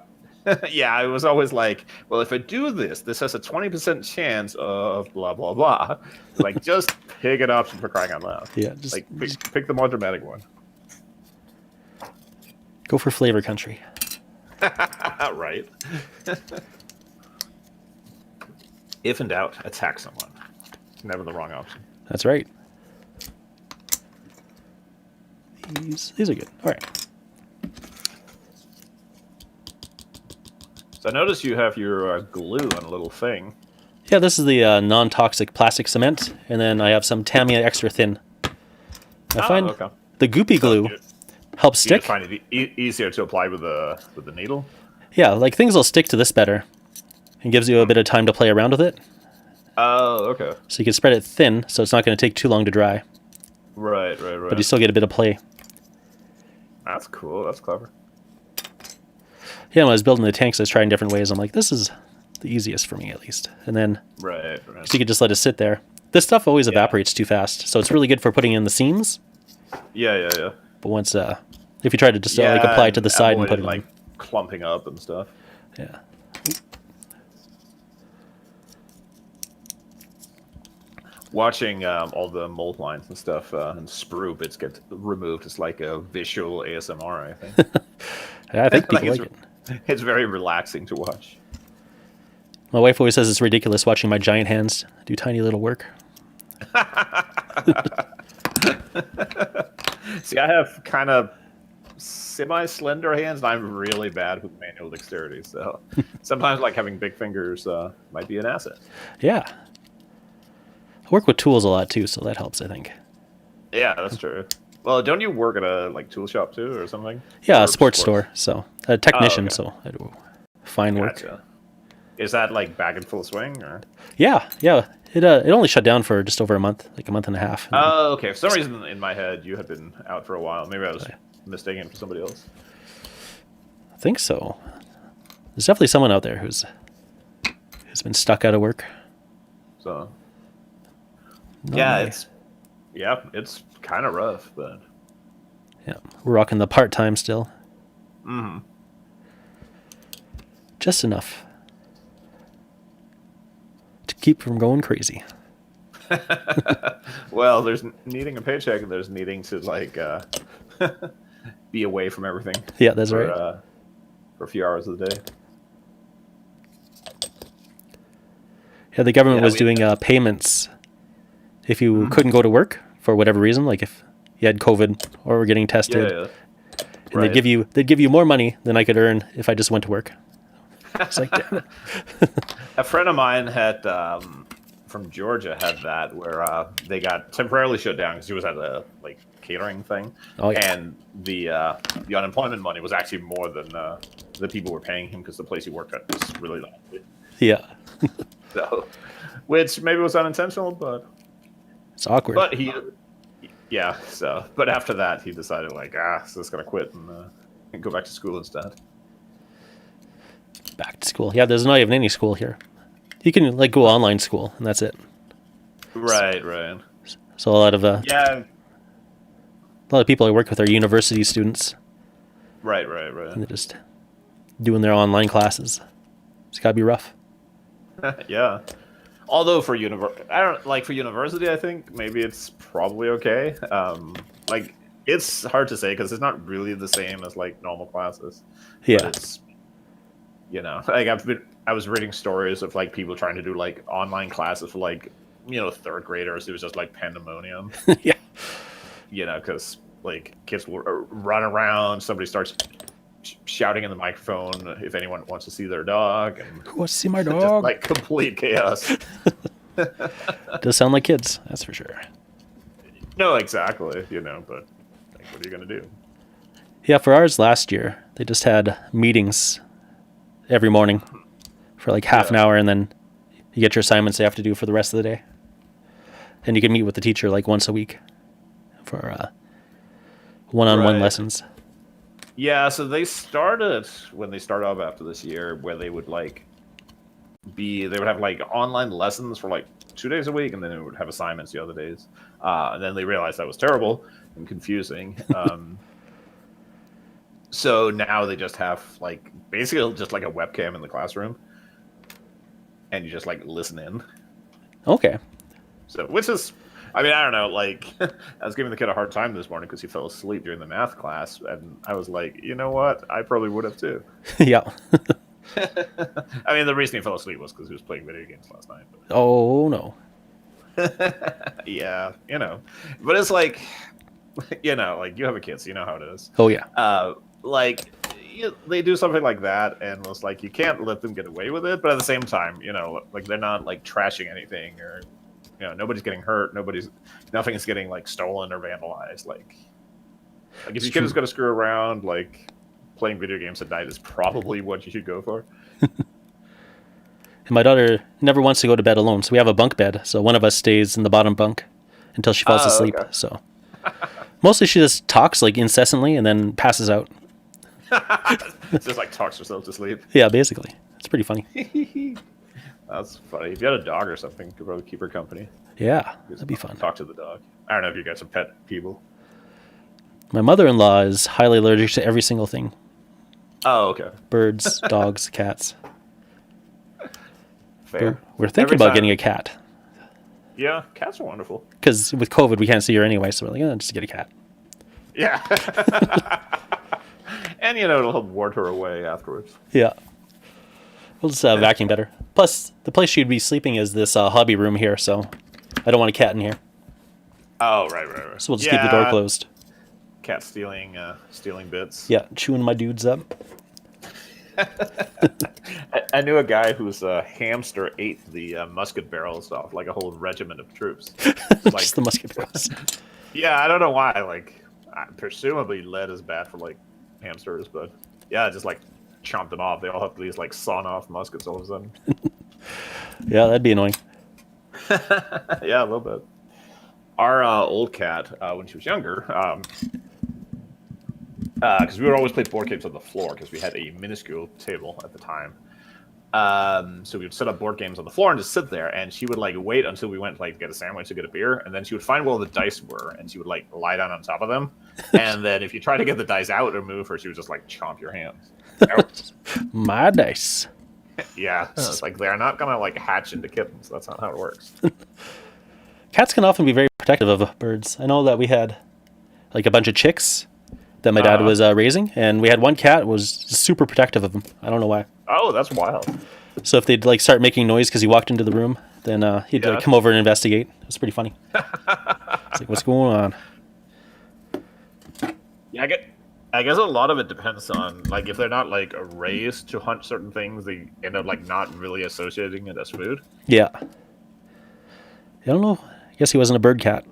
yeah, it was always like, well, if I do this, this has a 20% chance of blah blah blah. Like, just pick it up for crying out loud. Yeah, just like pick the more dramatic one. Go for flavor country. Right. If in doubt, attack someone. Never the wrong option. That's right. These are good. All right. So I noticed you have your glue on a little thing. Yeah, this is the non-toxic plastic cement, and then I have some Tamiya extra thin. I find okay. the goopy glue helps You stick. find it easier to apply with the needle. Yeah, like things will stick to this better, and gives you a bit of time to play around with it. Oh, okay. So you can spread it thin, so it's not going to take too long to dry. Right. But you still get a bit of play. That's cool. That's clever. Yeah, when I was building the tanks, I was trying different ways. I'm like, this is the easiest for me, at least. And then Right. so you could just let it sit there. This stuff always evaporates too fast, so it's really good for putting in the seams. Yeah. But once, if you try to just like apply it to the side and put it like clumping up and stuff. Yeah. Watching all the mold lines and stuff and sprue bits get removed is like a visual ASMR, I think. I think people like it. It's very relaxing to watch. My wife always says it's ridiculous watching my giant hands do tiny little work. See, I have kind of semi-slender hands, and I'm really bad with manual dexterity, so sometimes like having big fingers might be an asset. Yeah. I work with tools a lot too, so that helps, I think. Yeah, that's true. Well, don't you work at a like tool shop too, or something? Yeah, Or a sports store, so a technician, okay. so I do fine work. Gotcha. Is that like back in full swing, or? Yeah. It only shut down for just over a month, like a month and a half. Oh, okay. For some reason in my head, you had been out for a while. Maybe I was mistaken for somebody else. I think so. There's definitely someone out there who's been stuck out of work. So. No Yeah, way. it's kind of rough, but. Yeah, we're rocking the part-time still. Mm-hmm. Just enough to keep from going crazy. Well, there's needing a paycheck, and there's needing to like be away from everything. Yeah, that's right. For a few hours of the day. Yeah, the government was doing payments if you couldn't go to work for whatever reason, like if you had COVID or were getting tested. Yeah. And they'd give you more money than I could earn if I just went to work. It's like, damn it. A friend of mine had from Georgia had that where they got temporarily shut down because he was at a like catering thing, and the unemployment money was actually more than the people were paying him because the place he worked at was really low. Yeah. So, which maybe was unintentional, but It's awkward. but but after that he decided like so it's gonna quit and go back to school instead. Back to school. Yeah, there's not even any school here. You can like go online school, and that's it. Right. So a lot of Yeah. people I work with are university students, Right. and they're just doing their online classes. It's gotta be rough. Yeah. Although for university, I think maybe it's probably okay. Like it's hard to say because it's not really the same as like normal classes. Yeah. But it's, like I was reading stories of like people trying to do like online classes for like third graders. It was just like pandemonium. Yeah. Because like kids will run around. Somebody starts shouting in the microphone if anyone wants to see their dog, and Who wants to see my dog? just like complete chaos. Does sound like kids, that's for sure. No, exactly. But like, what are you gonna do? Yeah, for ours last year, they just had meetings every morning for like half an hour, and then you get your assignments you have to do for the rest of the day. And you can meet with the teacher like once a week for one-on-one lessons. Yeah, so they started when they started off after this year, where they would have like online lessons for like 2 days a week, and then it would have assignments the other days. And then they realized that was terrible and confusing. So now they just have like basically just like a webcam in the classroom, and you just like listen in. Okay. So, which is, I mean, I don't know. Like, I was giving the kid a hard time this morning because he fell asleep during the math class, and I was like, you know what? I probably would have too. Yeah. I mean, the reason he fell asleep was because he was playing video games last night. But... Oh no. Yeah, but it's like, like you have a kid, so you know how it is. Oh yeah. Like they do something like that, and it's like you can't let them get away with it, but at the same time, like they're not like trashing anything, or nobody's getting hurt, nothing is getting like stolen or vandalized. Like if your kid is going to screw around, like playing video games at night is probably what you should go for. And my daughter never wants to go to bed alone, so we have a bunk bed. So one of us stays in the bottom bunk until she falls asleep. Okay. So mostly she just talks like incessantly and then passes out. Just like talks herself to sleep. Yeah, basically. It's pretty funny. That's funny. If you had a dog or something, you could probably keep her company. Yeah, that'd be fun. Talk to the dog. I don't know if you guys are pet people. My mother-in-law is highly allergic to every single thing. Oh, okay. Birds, dogs, cats. Fair. We're thinking about getting a cat. Yeah, cats are wonderful. Because with COVID, we can't see her anyway, so we're like, just get a cat. Yeah. And, it'll help ward her away afterwards. Yeah. We'll just vacuum better. Plus, the place she'd be sleeping is this hobby room here, so I don't want a cat in here. Oh, right. So we'll just keep the door closed. Cat stealing bits. Yeah, chewing my dudes up. I knew a guy whose hamster ate the musket barrels off like a whole regiment of troops. Like, just the musket barrels. Yeah, I don't know why. Like, presumably lead is bad for like hamsters, but yeah, just like chomp them off. They all have these like sawn off muskets all of a sudden. Yeah, that'd be annoying. Yeah, a little bit. Our old cat, when she was younger, because we would always play board games on the floor because we had a minuscule table at the time. So we would set up board games on the floor and just sit there, and she would like wait until we went like get a sandwich to get a beer, and then she would find where all the dice were, and she would like lie down on top of them, and then if you try to get the dice out or move her, she would just like chomp your hands. My dice. Yeah, it's like they're not gonna like hatch into kittens. That's not how it works. Cats can often be very protective of birds. I know that we had like a bunch of chicks that my dad was raising, and we had one cat was super protective of them. I don't know why. Oh, that's wild. So if they'd like start making noise because he walked into the room, then he'd like come over and investigate. It was pretty funny. It's like, what's going on? Yeah, I guess a lot of it depends on like if they're not like raised to hunt certain things, they end up like not really associating it as food. Yeah. I don't know. I guess he wasn't a bird cat.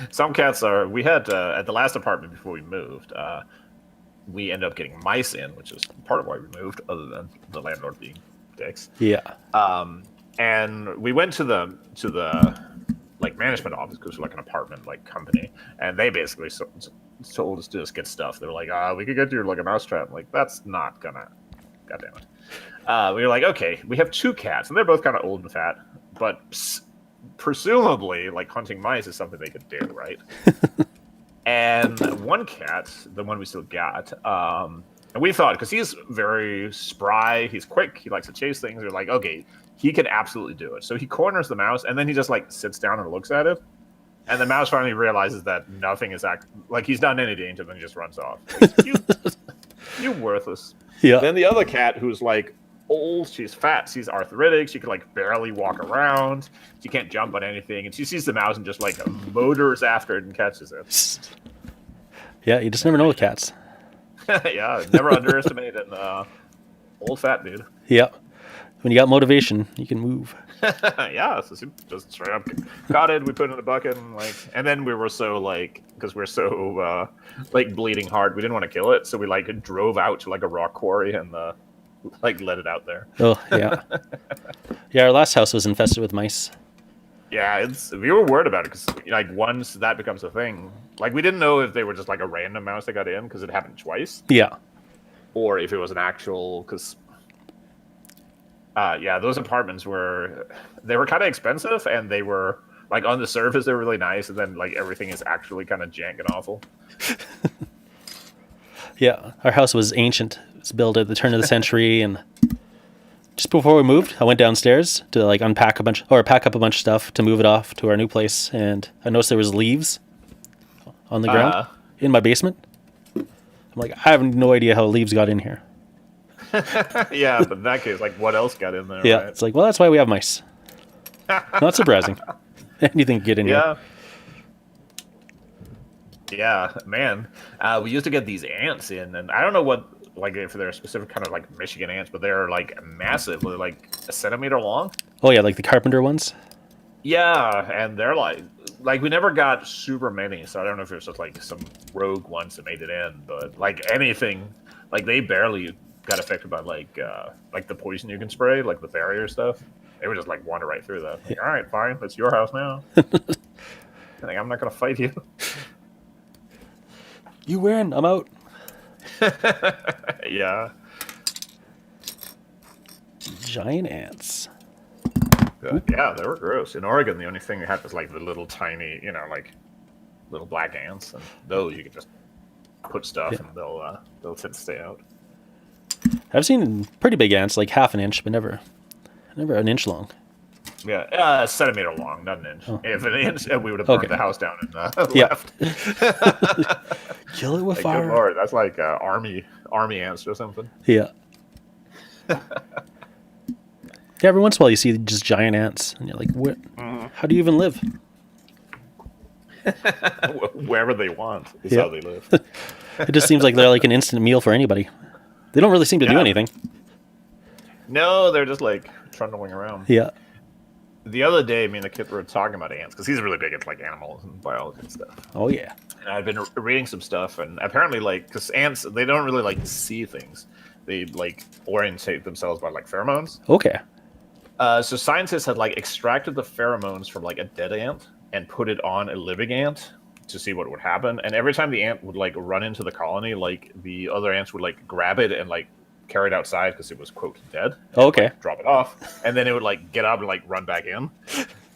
Some cats are. We had at the last apartment before we moved. We ended up getting mice in, which is part of why we moved, other than the landlord being dicks. Yeah. And we went to the like management office because we're like an apartment like company, and they basically told us to just get stuff. They were like, we could get you like a mousetrap. I'm like, that's not gonna. God damn it. We were like, okay, we have 2 cats, and they're both kind of old and fat, but presumably, like hunting mice is something they could do, right? And one cat, the one we still got, and we thought because he's very spry, he's quick, he likes to chase things. We're like, okay, he could absolutely do it. So he corners the mouse, and then he just like sits down and looks at it. And the mouse finally realizes that nothing is like he's done any danger, then he just runs off. Like, you worthless. Yeah. Then the other cat, who's like old, she's fat, she's arthritic, she can like barely walk around, she can't jump on anything, and she sees the mouse and just like motors after it and catches it. Yeah, you just never know with cats. Yeah, never underestimate an old fat dude. Yeah. When you got motivation, you can move. Yeah, so just straight up caught it, we put it in a bucket, and then we were so like, because we're so like bleeding hard, we didn't want to kill it, so we like drove out to like a rock quarry and like let it out there. Oh yeah. Yeah, our last house was infested with mice. Yeah, we were worried about it because like once that becomes a thing, like we didn't know if they were just like a random mouse that got in because it happened twice. Yeah. Or if it was an actual, because Yeah, those apartments they were kind of expensive, and they were like on the surface they were really nice, and then like everything is actually kind of jank and awful. Yeah, our house was ancient. It was built at the turn of the century, and just before we moved, I went downstairs to like pack up a bunch of stuff to move it off to our new place, and I noticed there was leaves on the ground in my basement. I'm like, I have no idea how leaves got in here. Yeah, but in that case, like, what else got in there? Yeah, right? it's like, well, that's why we have mice. Not surprising. Anything can get in here. Yeah, man. We used to get these ants in, and I don't know what, like, if they're specific kind of like Michigan ants, but they're like massive. They're like a centimeter long. Oh yeah, like the carpenter ones. Yeah, and they're like we never got super many, so I don't know if it was just like some rogue ones that made it in, but like anything, like they barely got affected by like the poison you can spray, like the barrier stuff. They would just like wander right through that. Like, all right, fine, it's your house now. Like, I'm not gonna fight you. You win. I'm out. Yeah. Giant ants. Yeah, they were gross. In Oregon, the only thing they had was like the little tiny, like little black ants, and those you could just put stuff and they'll tend to stay out. I've seen pretty big ants, like half an inch, but never an inch long. Yeah, a centimeter long, not an inch. Oh. If an inch, we would have burned the house down and left. Kill it with like, fire. Good Lord, that's like army ants or something. Yeah. Yeah, every once in a while you see just giant ants, and you're like, "What? How do you even live?" Wherever they want is how they live. It just seems like they're like an instant meal for anybody. They don't really seem to do anything. No, they're just like trundling around. Yeah. The other day, me and the kid were talking about ants because he's really big into like animals and biology and stuff. Oh yeah. And I've been reading some stuff, and apparently, like, because ants, they don't really like see things. They like orientate themselves by like pheromones. Okay. So scientists had like extracted the pheromones from like a dead ant and put it on a living ant to see what would happen. And every time the ant would like run into the colony, like the other ants would like grab it and like carry it outside because it was quote dead. Okay. Like, drop it off, and then it would like get up and like run back in.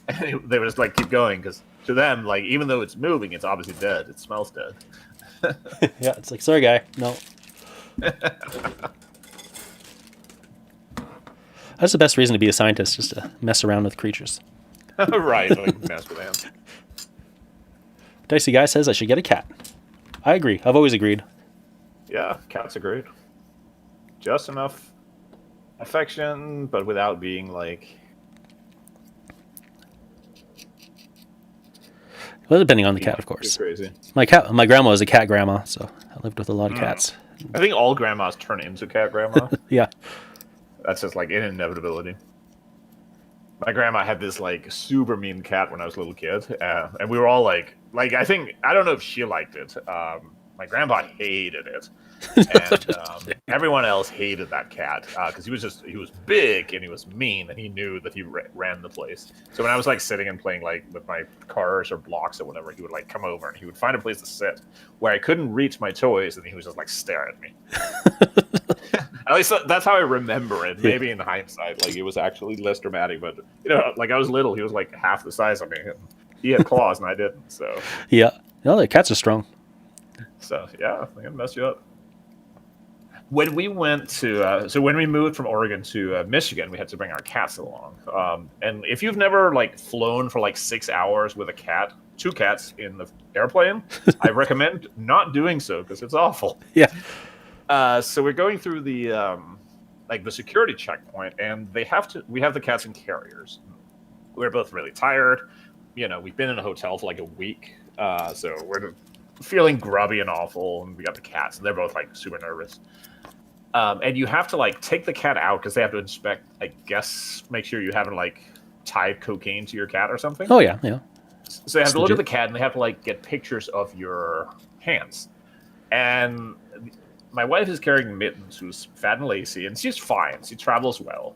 And they would just like keep going because to them, like even though it's moving, it's obviously dead. It smells dead. Yeah, it's like, sorry, guy, no. That's the best reason to be a scientist, just to mess around with creatures. Right, like mess with ants. Dicey Guy says I should get a cat. I agree. I've always agreed. Yeah, cats are great. Just enough affection, but without being like... Well, depending on the cat, of course. Crazy. My grandma was a cat grandma, so I lived with a lot of cats. I think all grandmas turn into cat grandma. Yeah. That's just like an inevitability. My grandma had this like super mean cat when I was a little kid, and we were all like I don't know if she liked it. My grandpa hated it, and everyone else hated that cat because he was big and he was mean and he knew that he ran the place. So when I was like sitting and playing like with my cars or blocks or whatever, he would like come over and he would find a place to sit where I couldn't reach my toys, and he was just like stare at me. At least that's how I remember it. Maybe in hindsight, like it was actually less dramatic, but like I was little, he was like half the size of me. And he had claws and I didn't. So yeah, no, the cats are strong. So yeah, they can mess you up. When we went to when we moved from Oregon to Michigan, we had to bring our cats along. And if you've never like flown for like 6 hours with two cats in the airplane, I recommend not doing so because it's awful. Yeah. So we're going through the the security checkpoint, and we have the cats in carriers. We're both really tired. We've been in a hotel for like a week, so we're feeling grubby and awful, and we got the cats, and they're both like super nervous. And you have to like take the cat out because they have to inspect, I guess, make sure you haven't like tied cocaine to your cat or something. Oh yeah, yeah. So they have to look at the cat, and they have to like get pictures of your hands. And my wife is carrying Mittens, who's fat and lazy, and she's fine. She travels well.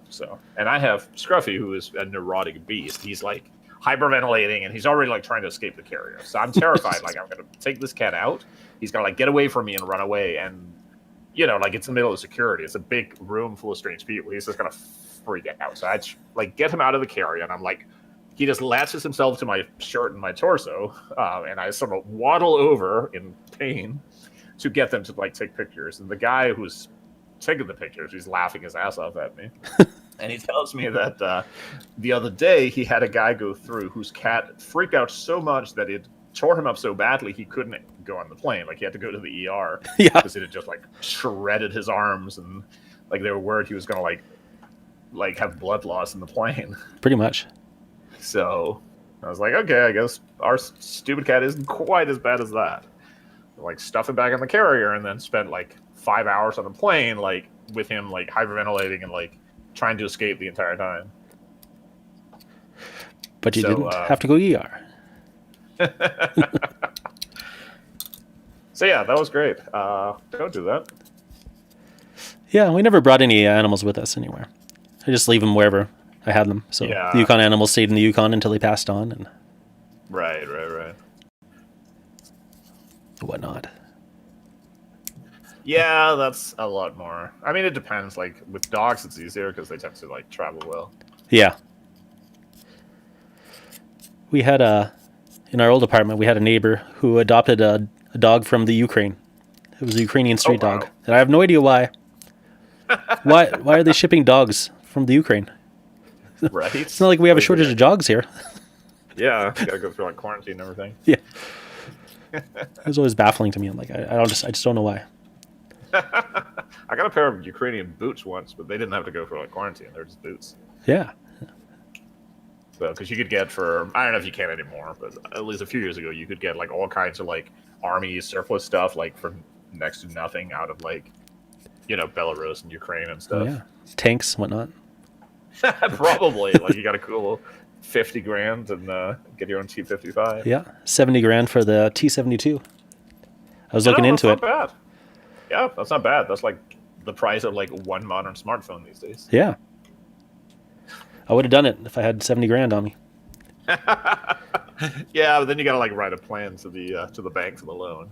And I have Scruffy, who is a neurotic beast. He's like hyperventilating, and he's already like trying to escape the carrier. So I'm terrified. Like I'm gonna take this cat out. He's gonna like get away from me and run away. And like it's in the middle of security. It's a big room full of strange people. He's just gonna freak out. So I like get him out of the carrier, and I'm like, he just latches himself to my shirt and my torso, and I sort of waddle over in pain to get them to like take pictures. And the guy who's taking the pictures, he's laughing his ass off at me. And he tells me that the other day he had a guy go through whose cat freaked out so much that it tore him up so badly he couldn't go on the plane. Like he had to go to the ER because it had just like shredded his arms, and like they were worried he was gonna like have blood loss in the plane. Pretty much. So I was like, okay, I guess our stupid cat isn't quite as bad as that. Like stuff him back in the carrier, and then spent like 5 hours on the plane, like with him like hyperventilating and like trying to escape the entire time. But you didn't have to go ER. So yeah, that was great. Don't do that. Yeah, we never brought any animals with us anywhere. I just leave them wherever I had them. So the Yukon animals stayed in the Yukon until they passed on, and right. whatnot. Yeah, that's a lot more. I mean, it depends. Like with dogs, it's easier because they tend to like travel well. Yeah. We had in our old apartment, we had a neighbor who adopted a dog from the Ukraine. It was a Ukrainian street dog, and I have no idea why. Why are they shipping dogs from the Ukraine? Right. It's not like we have a shortage of dogs here. Yeah, you gotta go through like quarantine and everything. Yeah. It was always baffling to me. I'm like, I just don't know why. I got a pair of Ukrainian boots once, but they didn't have to go for like quarantine. They're just boots. Yeah. So, because you could get for, I don't know if you can anymore, but at least a few years ago, you could get like all kinds of like army surplus stuff, like for next to nothing out of like, Belarus and Ukraine and stuff. Oh, yeah. Tanks, whatnot. Probably. Like you got a cool 50 grand and get your own T-55. Yeah. 70 grand for the T-72. I was looking into it. That's not bad. Yeah, that's not bad. That's like the price of like one modern smartphone these days. Yeah. I would have done it if I had 70 grand on me. Yeah, but then you gotta like write a plan to the bank for the loan.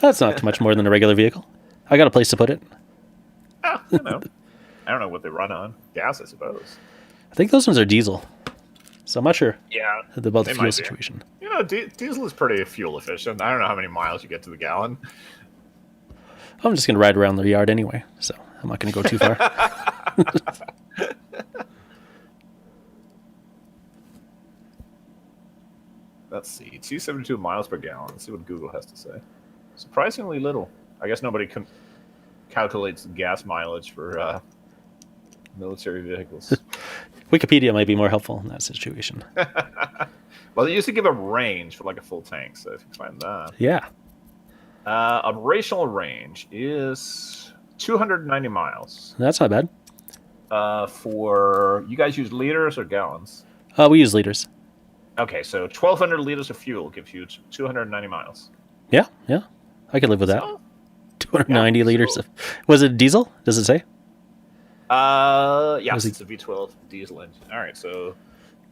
That's not too much more than a regular vehicle. I got a place to put it. I don't know what they run on. Gas, I suppose. I think those ones are diesel. So I'm not sure. Yeah. About the fuel situation. Diesel is pretty fuel efficient. I don't know how many miles you get to the gallon. I'm just going to ride around the yard anyway, so I'm not going to go too far. Let's see. 272 miles per gallon. Let's see what Google has to say. Surprisingly little. I guess nobody calculates gas mileage for military vehicles. Wikipedia might be more helpful in that situation. Well, they used to give a range for like a full tank, so if you can find that. Yeah. Operational range is 290 miles. That's not bad. For you guys use liters or gallons? We use liters. Okay, so 1,200 liters of fuel gives you 290 miles. Yeah. I could live with that. So, 290 liters. Was it diesel? Does it say? Yes, it's a V12 diesel engine. All right, so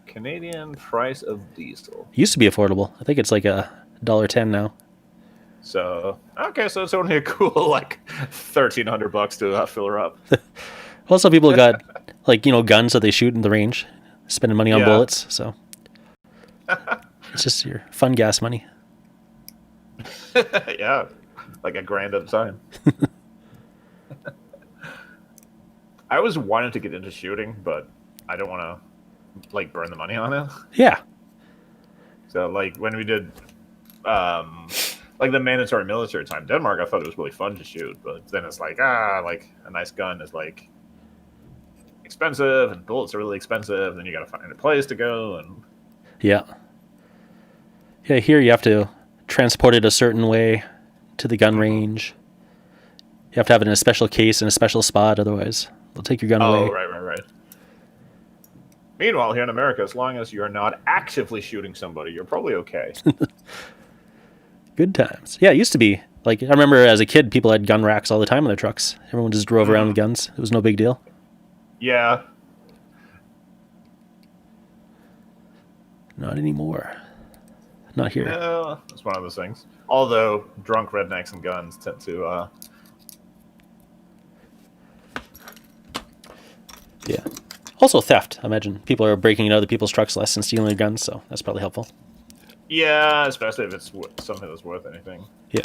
Canadian price of diesel. Used to be affordable. I think it's like $1.10 now. So okay, so it's only a cool like $1,300 to fill her up. Well, some people got like guns that they shoot in the range, spending money on bullets. So it's just your fun gas money. Yeah, like $1,000 at a time. I always wanted to get into shooting, but I don't want to like burn the money on it. Yeah. So like when we did like the mandatory military time in Denmark, I thought it was really fun to shoot, but then it's like like a nice gun is like expensive and bullets are really expensive, and then you got to find a place to go and yeah. Here you have to transport it a certain way to the gun range. You have to have it in a special case in a special spot, otherwise they'll take your gun away. Oh, right. Meanwhile, here in America, as long as you're not actively shooting somebody, you're probably okay. Good times. Yeah, it used to be. Like, I remember as a kid, people had gun racks all the time in their trucks. Everyone just drove around with guns. It was no big deal. Yeah. Not anymore. Not here. Yeah, that's one of those things. Although drunk rednecks and guns tend to Yeah. Also theft. I imagine people are breaking into other people's trucks less and stealing their guns, so that's probably helpful. Yeah, especially if it's something that's worth anything. Yeah.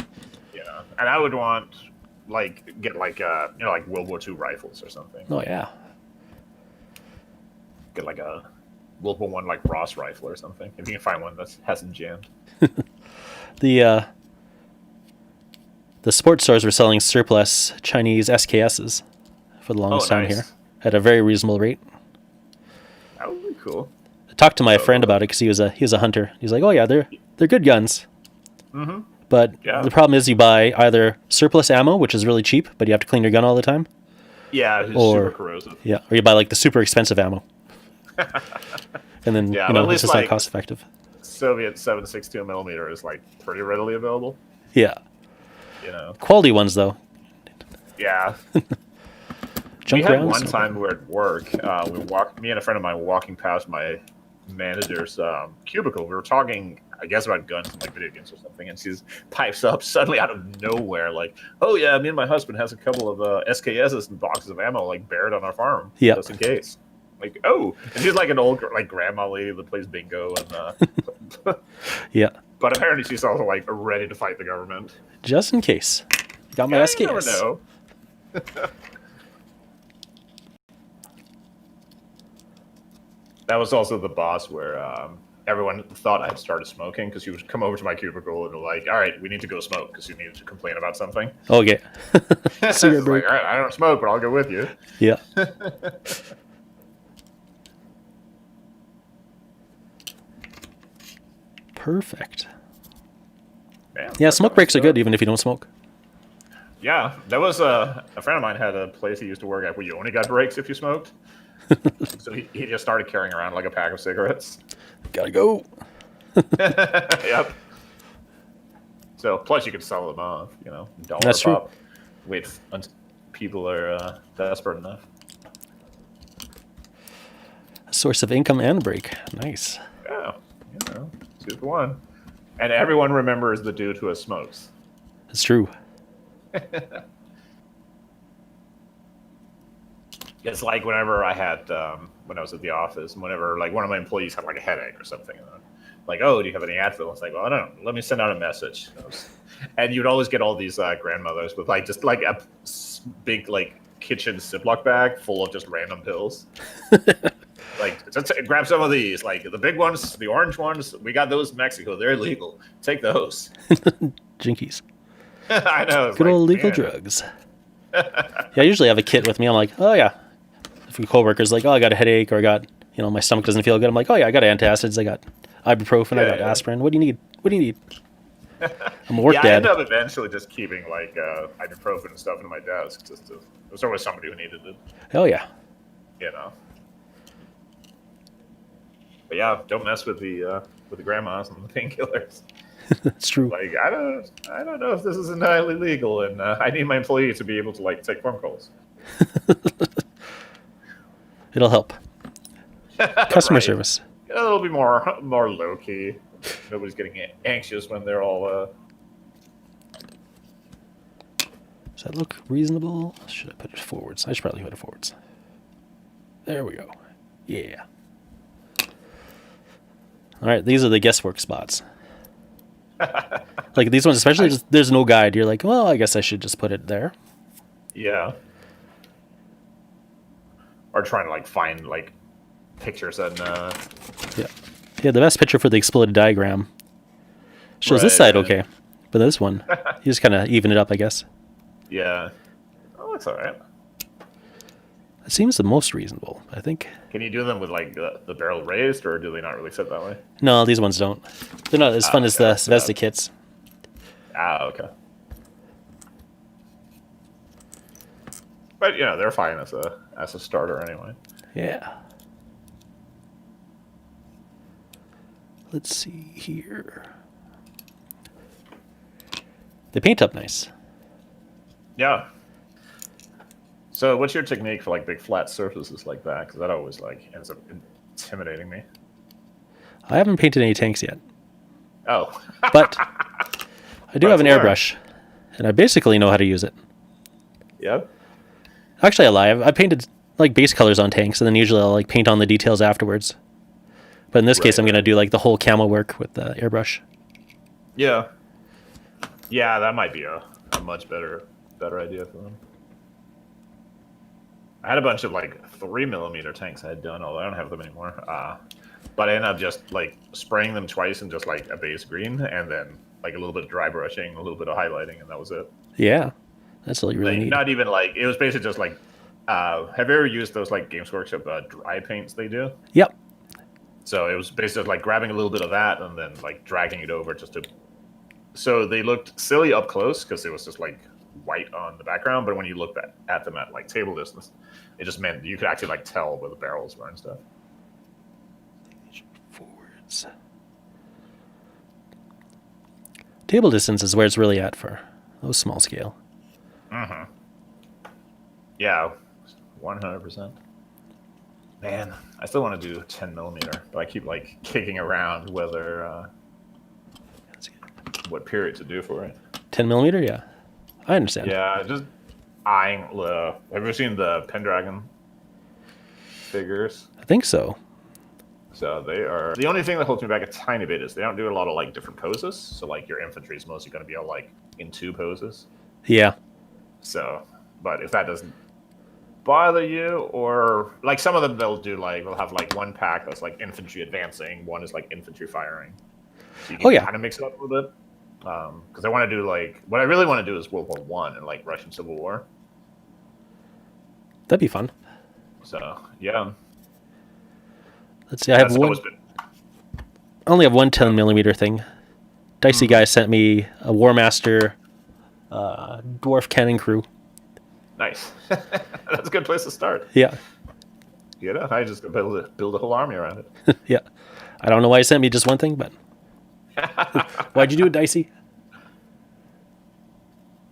Yeah, and I would want get like like World War II rifles or something. Oh yeah. Get like a World War I like Ross rifle or something if you can find one that hasn't jammed. The sports stores were selling surplus Chinese SKSs for the longest time here at a very reasonable rate. That would be cool. I talked to my friend about it because he was a hunter. He's like, "Oh yeah, they're good guns." Mm-hmm. But the problem is you buy either surplus ammo, which is really cheap, but you have to clean your gun all the time. Yeah, it's super corrosive. Yeah, or you buy like the super expensive ammo. And then it's just not cost effective. Soviet 7.62 millimeter is like pretty readily available. Yeah. Quality ones though. Yeah. Junk we had rounds? one time we were at work. Me and a friend of mine were walking past my manager's cubicle. We were talking, I guess, about guns and like video games or something, and she pipes up suddenly out of nowhere, like, "Oh yeah, me and my husband has a couple of SKSs and boxes of ammo like buried on our farm, just in case." Like, oh, and she's like an old like grandma lady that plays bingo and yeah. But apparently she's also like ready to fight the government. Just in case. Got my SKS. You never know. That was also the boss where everyone thought I had started smoking because he would come over to my cubicle and like, "All right, we need to go smoke because you needed to complain about something." Okay. Cigarette break. Like, all right, I don't smoke, but I'll go with you. Yeah. Perfect. Man, yeah, smoke breaks are good even if you don't smoke. Yeah, that was a friend of mine had a place he used to work at where you only got breaks if you smoked. So he just started carrying around like a pack of cigarettes. Gotta go. Yep. So plus you could sell them off, $1 That's a pop. True. Wait until people are desperate enough. A source of income and break. Nice. Yeah, 2 for 1. And everyone remembers the dude who has smokes. That's true. It's like whenever I had, when I was at the office, and whenever like one of my employees had like a headache or something, and like, "Oh, do you have any Advil?" It's like, "Well, I don't know. Let me send out a message." And you'd always get all these grandmothers with like just like a big like kitchen Ziploc bag full of just random pills. Like, grab some of these, like the big ones, the orange ones. We got those in Mexico. They're illegal. Take those. Jinkies. I know. Good old legal drugs. Yeah, I usually have a kit with me. I'm like, oh yeah. If we coworkers like, oh, I got a headache or I got, my stomach doesn't feel good. I'm like, oh yeah, I got antacids. I got ibuprofen. I got aspirin. What do you need? What do you need? I'm a work dad. I ended up eventually just keeping like ibuprofen and stuff in my desk. There's always somebody who needed it. Hell yeah. But yeah, don't mess with the grandmas and the painkillers. That's true. Like I don't know if this is entirely legal, and I need my employees to be able to like take phone calls. It'll help. Customer service. It'll be more low key. Nobody's getting anxious when they're all. Does that look reasonable? Should I put it forwards? I should probably put it forwards. There we go. Yeah. All right, these are the guesswork spots. Like these ones, especially, there's no guide. You're like, well, I guess I should just put it there. Yeah. Or trying to like find like pictures and. Yeah, the best picture for the exploded diagram shows this side okay, but this one, you just kind of even it up, I guess. Yeah. Oh, that's all right. It seems the most reasonable, I think. Can you do them with like the barrel raised, or do they not really fit that way? No, these ones don't. They're not as fun as the Svezda kits. Okay. But they're fine as a starter anyway. Yeah. Let's see here. They paint up nice. Yeah. So, what's your technique for like big flat surfaces like that? Because that always like ends up intimidating me. I haven't painted any tanks yet. Oh. But I do have an airbrush, and I basically know how to use it. Yep. Actually, I lie. I painted like base colors on tanks, and then usually I'll like paint on the details afterwards. But in this case, I'm gonna do like the whole camo work with the airbrush. Yeah. Yeah, that might be a much better idea for them. I had a bunch of like 3mm tanks I had done, although I don't have them anymore. But I ended up just like spraying them twice in just like a base green, and then like a little bit of dry brushing, a little bit of highlighting, and that was it. Yeah, that's really Like, neat. not even like, it was basically just like, have you ever used those like Games Workshop dry paints they do? Yep. So it was basically like grabbing a little bit of that and then like dragging it over just to. So they looked silly up close because it was just like white on the background, but when you looked at them at like table distance, it just meant you could actually like tell where the barrels were and stuff. Forwards. Table distance is where it's really at for those small scale. Mm-hmm. Yeah, 100%. Man, I still want to do 10mm, but I keep like kicking around whether what period to do for it. 10mm, yeah, I understand. Yeah, just eyeing. Have you ever seen the Pendragon figures? I think so. So they are. The only thing that holds me back a tiny bit is they don't do a lot of like different poses. So like your infantry is mostly going to be all like in 2 poses. Yeah. So, but if that doesn't bother you, or like some of them they'll have like one pack that's like infantry advancing, one is like infantry firing. So you can kind of mix it up a little bit. Because I want to do like what I really want to do is World War I and like Russian Civil War. That'd be fun. So yeah. Let's see. I only have one 10mm thing. Dicey guy sent me a War Master dwarf cannon crew. Nice. That's a good place to start. Yeah. You know, I just build a whole army around it. Yeah. I don't know why he sent me just one thing, but why'd you do it, Dicey?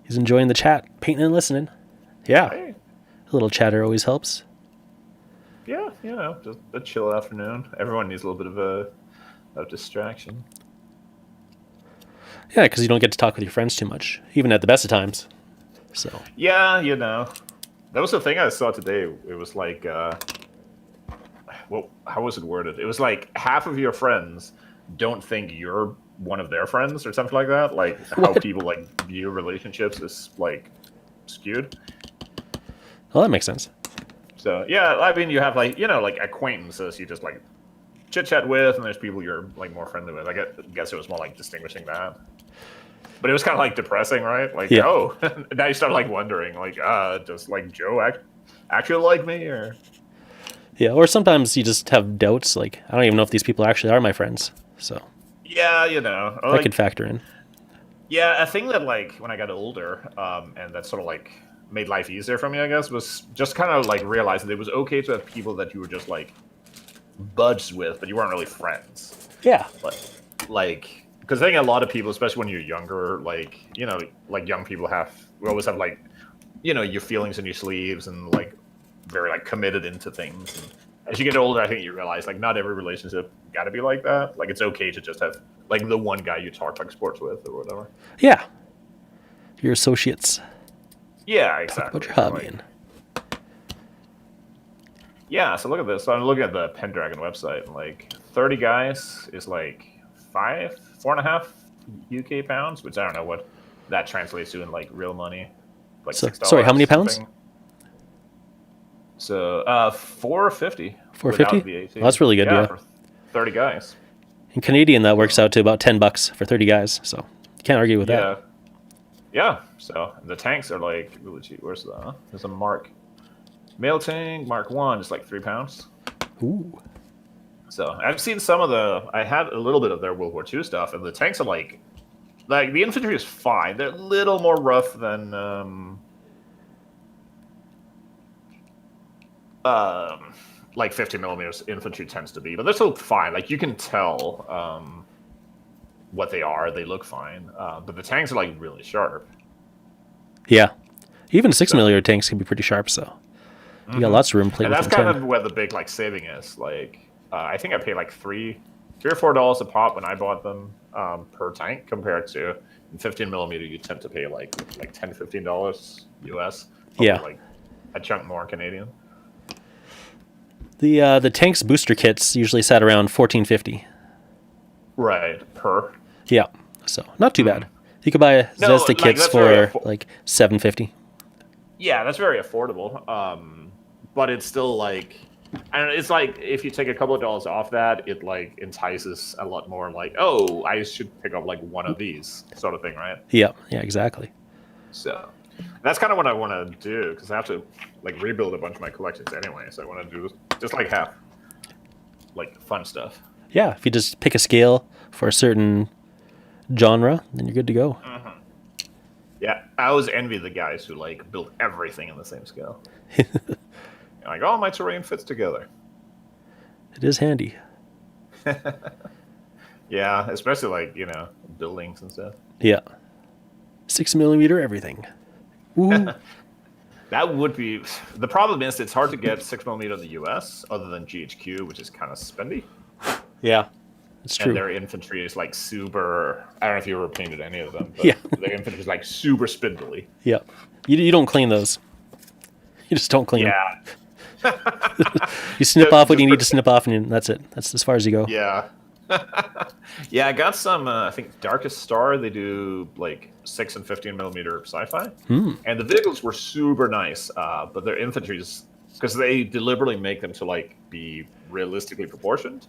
He's enjoying the chat, painting and listening. Yeah. Hey. A little chatter always helps. Yeah, you know, just a chill afternoon. Everyone needs a little bit of distraction. Yeah, because you don't get to talk with your friends too much, even at the best of times. So. Yeah, you know, that was the thing I saw today. It was like, well, how was it worded? It was like half of your friends don't think you're one of their friends or something like that. Like how people like view relationships is like skewed. Well, that makes sense. So yeah, I mean, you have like, you know, like acquaintances you just like chit chat with, and there's people you're like more friendly with. I guess it was more like distinguishing that. But it was kind of like depressing, right? Like, oh, now you start like wondering, like, does like Joe actually like me, or? Yeah, or sometimes you just have doubts. Like, I don't even know if these people actually are my friends. So. Yeah, you know, that like, could factor in. Yeah, a thing that like when I got older, and that sort of like made life easier for me, I guess, was just kind of like realize that it was okay to have people that you were just like buds with, but you weren't really friends. Yeah. Like, because I think a lot of people, especially when you're younger, like, you know, like young people we always have like, you know, your feelings in your sleeves and like very like committed into things. And as you get older, I think you realize like not every relationship got to be like that. Like it's okay to just have like the one guy you talk like sports with or whatever. Yeah. Your associates. Yeah, exactly. Talk about your hobby. Like, yeah, so look at this. So I'm looking at the Pendragon website, and like 30 guys is like 4.5 UK pounds, which I don't know what that translates to in like real money. Like $6. Sorry, how many pounds? So 450. 450? Well, that's really good, yeah. For 30 guys. In Canadian, that works out to about $10 for 30 guys, so you can't argue with that. Yeah, so the tanks are like really cheap. Where's the? There's a Mail tank Mark 1 is like 3 pounds. Ooh. So I've seen I had a little bit of their World War II stuff, and the tanks are like the infantry is fine. They're a little more rough than like 50mm infantry tends to be, but they're still fine. Like you can tell what they are. They look fine, but the tanks are like really sharp. Yeah, even 6mm tanks can be pretty sharp. So you got lots of room playing. And that's kind of where the big like saving is. Like I think I paid like $3 or $4 a pop when I bought them per tank, compared to in 15mm you tend to pay like $10-15 US. Yeah, like a chunk more Canadian. The tanks booster kits usually sat around 1450. Right, per. Yeah, so not too bad. You could buy No, Zesta like, kits that's very for like 750. Yeah, that's very affordable. But it's still like, I don't know, it's like if you take a couple of dollars off that, it like entices a lot more. Like, oh, I should pick up like one of these sort of thing, right? Yeah, exactly. So that's kind of what I want to do because I have to like rebuild a bunch of my collections anyway. So I want to do just like have like fun stuff. Yeah, if you just pick a scale for a certain genre, then you're good to go. Yeah, I always envy the guys who like build everything in the same scale. Like, oh, my terrain fits together. It is handy. Yeah, especially like buildings and stuff. Yeah. 6mm everything. Ooh. That would be the problem. Is it's hard to get 6mm in the U.S. other than GHQ, which is kind of spendy. Yeah, it's true. And their infantry is like super. I don't know if you ever painted any of them. But Yeah. Their infantry is like super spindly. Yeah. You don't clean those. You just don't clean them. Yeah. You snip off what you need to snip off, and that's it. That's as far as you go. Yeah. Yeah, I got some. I think Darkest Star. They do like 6 and 15mm sci-fi, and the vehicles were super nice. But their infantry's because they deliberately make them to like be realistically proportioned.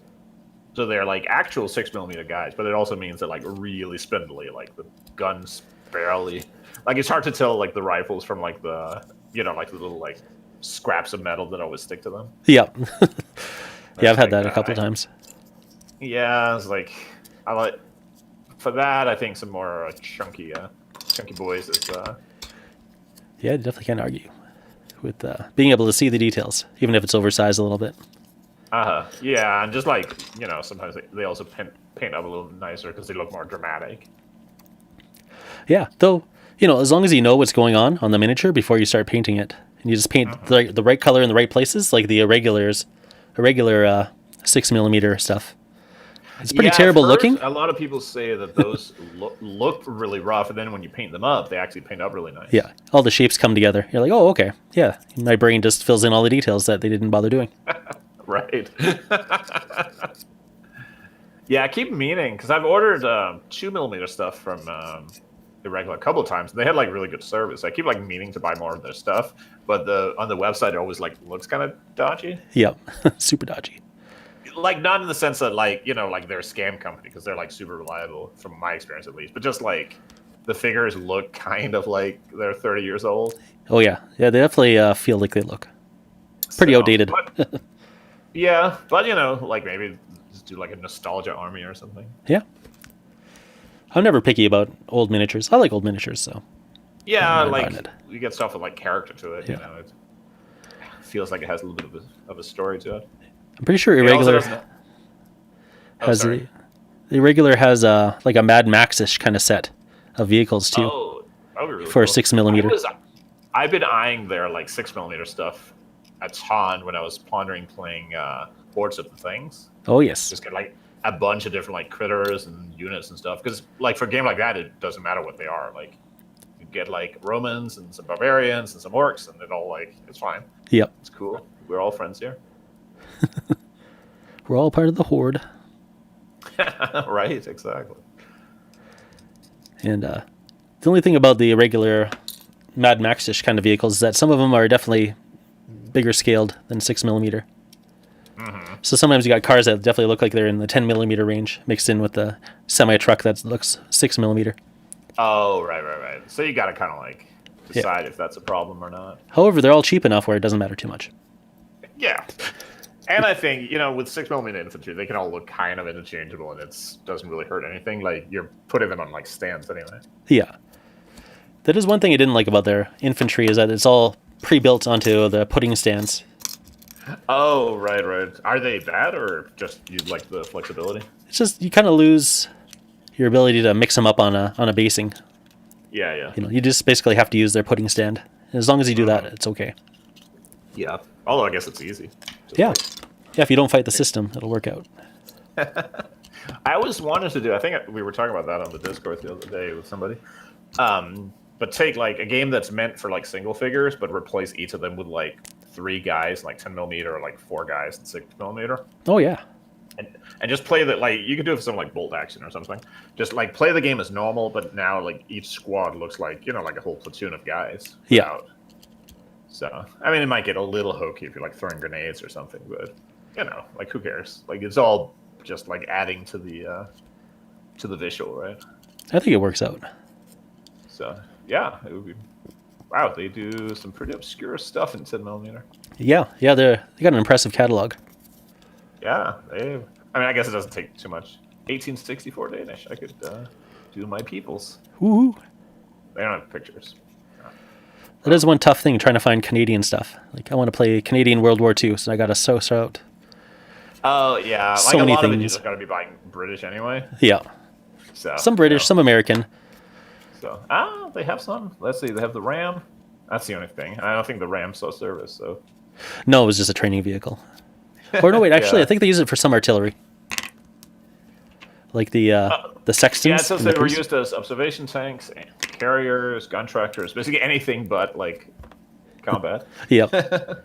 So they're like actual 6mm guys, but it also means they're like really spindly. Like the guns barely. Like it's hard to tell like the rifles from like the like the little like scraps of metal that always stick to them. Yeah. Yeah, I've had like that a couple times. Yeah, it's like I like for that. I think some more chunky boys is. Yeah, definitely can't argue with being able to see the details, even if it's oversized a little bit. Yeah, and just like sometimes they also paint up a little nicer because they look more dramatic. Yeah, though as long as you know what's going on the miniature before you start painting it, and you just paint the right color in the right places, like the irregular 6mm stuff. It's pretty terrible looking. A lot of people say that those look really rough, and then when you paint them up, they actually paint up really nice. Yeah, all the shapes come together. You're like, oh, okay, yeah. My brain just fills in all the details that they didn't bother doing. Right. Yeah, I keep meaning because I've ordered 2mm stuff from Irregular a couple of times. And they had like really good service. I keep like meaning to buy more of their stuff, but on the website it always like looks kind of dodgy. Yep, super dodgy. Like not in the sense that like like they're a scam company because they're like super reliable from my experience at least, but just like the figures look kind of like they're 30 years old. Oh yeah, they definitely feel like they look pretty outdated. But, yeah, but like maybe just do like a nostalgia army or something. Yeah, I'm never picky about old miniatures. I like old miniatures, so yeah, like you get stuff with like character to it. Yeah. It feels like it has a little bit of a story to it. I'm pretty sure Irregular has the Irregular has like a Mad Max-ish kind of set of vehicles too. Oh, that would be really for cool. 6mm. I've been eyeing their like 6mm stuff a ton when I was pondering playing Hordes of the Things. Oh yes, Just get like a bunch of different like critters and units and stuff. Because like for a game like that, it doesn't matter what they are. Like you get like Romans and some barbarians and some orcs, and it all like it's fine. Yep, it's cool. We're all friends here. We're all part of the Horde. Right, exactly. And the only thing about the Irregular Mad Max-ish kind of vehicles is that some of them are definitely bigger scaled than 6mm. So sometimes you got cars that definitely look like they're in the 10mm range, mixed in with the semi-truck that looks 6mm. Oh, right. So you got to kind of like decide if that's a problem or not. However, they're all cheap enough where it doesn't matter too much. Yeah. And I think, with 6mm infantry, they can all look kind of interchangeable, and it doesn't really hurt anything. Like, you're putting them on, like, stands anyway. Yeah. That is one thing I didn't like about their infantry, is that it's all pre-built onto the pudding stands. Oh, right. Are they bad, or just you like the flexibility? It's just, you kind of lose your ability to mix them up on a basing. Yeah. You just basically have to use their pudding stand. And as long as you do that, it's okay. Yeah. Although I guess it's easy. Yeah, if you don't fight the system, it'll work out. I always wanted to do, I think we were talking about that on the Discord the other day with somebody, but take like a game that's meant for like single figures, but replace each of them with like 3 guys, like 10 millimeter, or like 4 guys and 6 millimeter. Oh yeah. And just play that, like, you can do it for something like bolt action or something. Just like play the game as normal, but now like each squad looks like, you know, like a whole platoon of guys. Yeah. So I mean, it might get a little hokey if you're like throwing grenades or something, but you know, like who cares? Like it's all just like adding to the visual, right? I think it works out. So yeah, it would be. Wow, they do some pretty obscure stuff in 10 millimeter. Yeah, they got an impressive catalog. Yeah, I mean, I guess it doesn't take too much. 1864 Danish. I could do my peoples. Woo! They don't have pictures. That is one tough thing, trying to find Canadian stuff. Like, I want to play Canadian World War II, so I got to source out. Oh, yeah. So like, many a lot of it, you things. just got to be buying British anyway. Yeah. So, Some British, some American. So, they have some. Let's see. They have the Ram. That's the only thing. I don't think the Ram saw service, so. No, it was just a training vehicle. Or no, wait, actually, Yeah. I think they use it for some artillery. Like the Sextons. Yeah, it says and they the were Crews. used as observation tanks, and carriers, gun tractors, basically anything but, like, combat. Yep.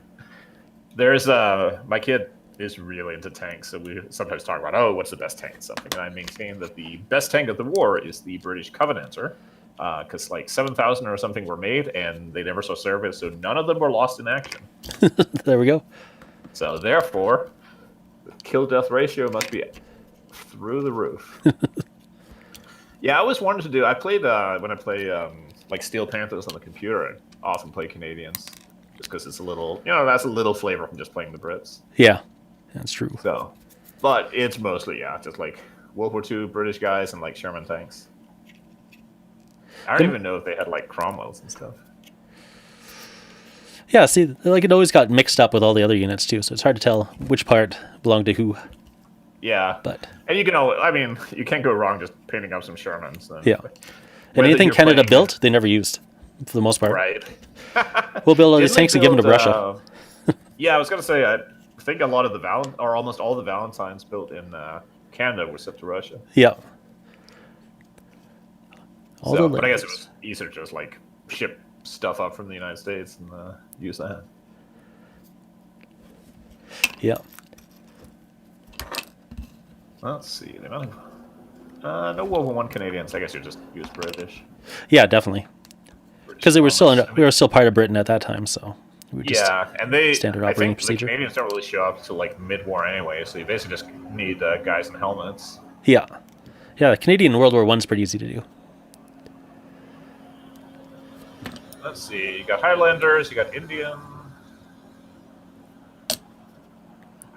There's my kid is really into tanks, so we sometimes talk about, oh, what's the best tank and something, and I maintain that the best tank of the war is the British Covenanter, because like 7,000 or something were made, and they never saw service, so none of them were lost in action. There we go. So therefore, the kill-death ratio must be through the roof. Yeah, I always wanted to do. I played when I play like Steel Panthers on the computer. I often play Canadians, just because it's a little, you know, that's a little flavor from just playing the Brits. Yeah, that's true. So, but it's mostly just like World War II British guys and like Sherman tanks. I don't even know if they had like Cromwells and stuff. Yeah, see, like it always got mixed up with all the other units too, so it's hard to tell which part belonged to who. Yeah, But and you can I mean, you can't go wrong just painting up some Shermans. Then. yeah, and Whether anything you're Canada playing- built, they never used for the most part. Right. We'll build all these Didn't they tanks and give them to build, Russia. Yeah, I was gonna say I think a lot of the or almost all the Valentines built in Canada were sent to Russia. Yeah. But I guess it was easier to just like ship stuff up from the United States and use that. Yeah. Let's see. They might have, no World War I Canadians. I guess you just use British. Yeah, definitely. Because we were still part of Britain at that time, so we were just and they standard I operating think procedure. the Canadians don't really show up until like mid-war anyway, so you basically just need guys in helmets. Yeah. Yeah, the Canadian World War I's pretty easy to do. Let's see. You got Highlanders. You got Indian.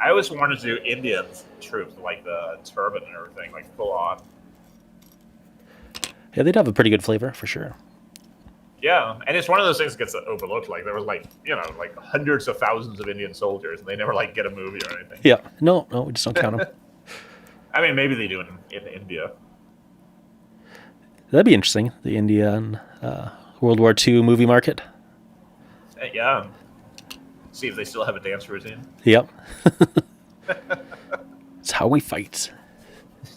I always wanted to do Indian troops, like the turban and everything, like full on. Yeah, they'd have a pretty good flavor for sure. Yeah, and it's one of those things that gets overlooked. Like there was like, you know, like hundreds of thousands of Indian soldiers, and they never like get a movie or anything. Yeah. No, we just don't count them. I mean, maybe they do in India. That'd be interesting. The Indian World War II movie market. Yeah. See if they still have a dance routine. Yep. It's how we fight.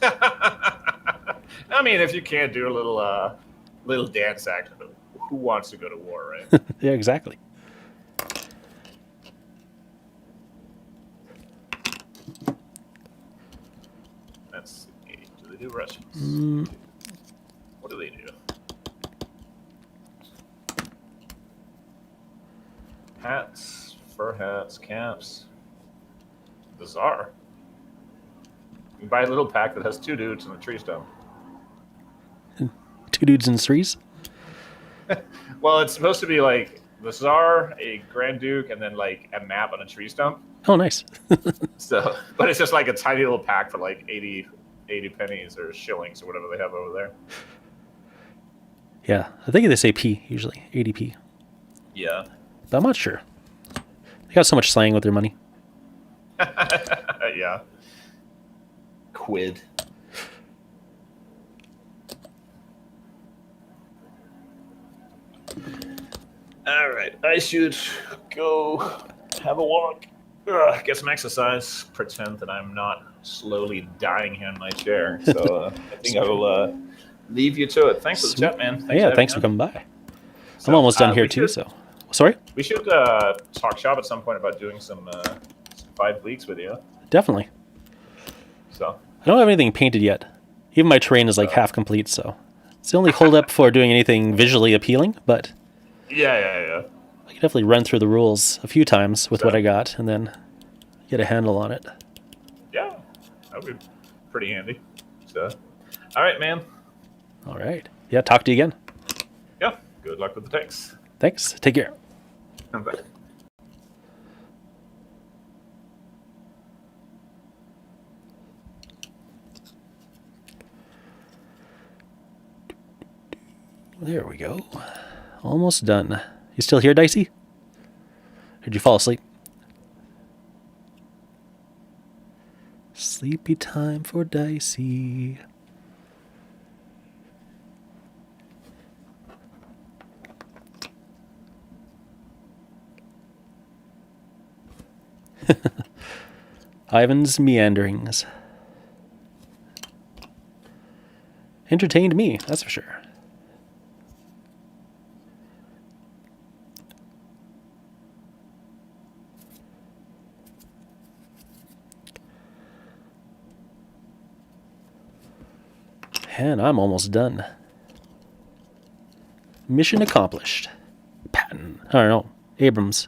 I mean, if you can't do a little dance act, who wants to go to war, right? Yeah, exactly. Let's see. Do they do Russians? What do they do? Hats, fur hats, caps. The Tsar. You can buy a little pack that has 2 dudes and a tree stump. 2 dudes and 3s. Well, it's supposed to be like the Tsar, a Grand Duke, and then like a map on a tree stump. Oh, nice. So, but it's just like a tiny little pack for like 80 pennies or shillings or whatever they have over there. Yeah, I think they say P usually, 80p. Yeah. But I'm not sure. They got so much slang with their money. Yeah. Quid. All right, I should go have a walk, get some exercise, pretend that I'm not slowly dying here in my chair. So I think I will leave you to it. Thanks for the chat, man. Thanks for coming by. So, I'm almost done here we too, could- so we'll Sorry? We should talk shop at some point about doing some 5 leagues with you. Definitely. So I don't have anything painted yet. Even my terrain is like half complete, so it's the only holdup for doing anything visually appealing, but yeah. I can definitely run through the rules a few times with what I got and then get a handle on it. Yeah, that would be pretty handy. So, all right, man. All right. Yeah, talk to you again. Yeah, good luck with the takes. Thanks. Take care. Bye. There we go. Almost done. You still here, Dicey? Or did you fall asleep? Sleepy time for Dicey. Ivan's meanderings. Entertained me, that's for sure. And I'm almost done. Mission accomplished. Patton. I don't know. Abrams.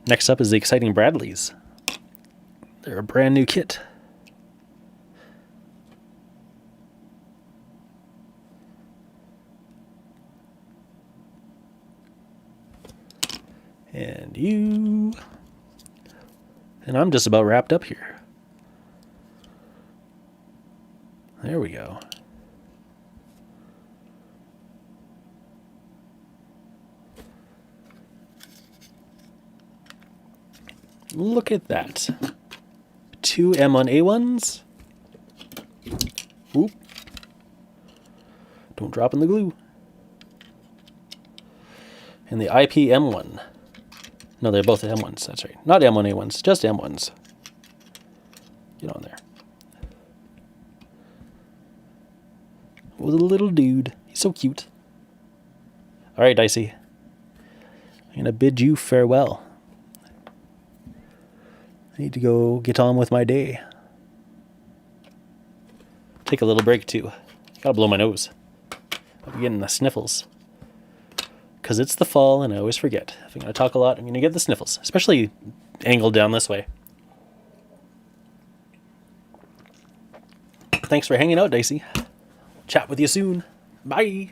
Next up is the exciting Bradleys. They're a brand new kit. And you. And I'm just about wrapped up here. There we go. Look at that. 2 M1A1s. Oop. Don't drop in the glue. And the IPM1. No, they're both M1s, that's right. Not M1A1s, just M1s. Get on there. With a little dude. He's so cute. Alright, Dicey. I'm going to bid you farewell. I need to go get on with my day. Take a little break, too. Gotta blow my nose. I'm getting the sniffles. Because it's the fall, and I always forget. If I'm going to talk a lot, I'm going to get the sniffles. Especially angled down this way. Thanks for hanging out, Dicey. Chat with you soon. Bye.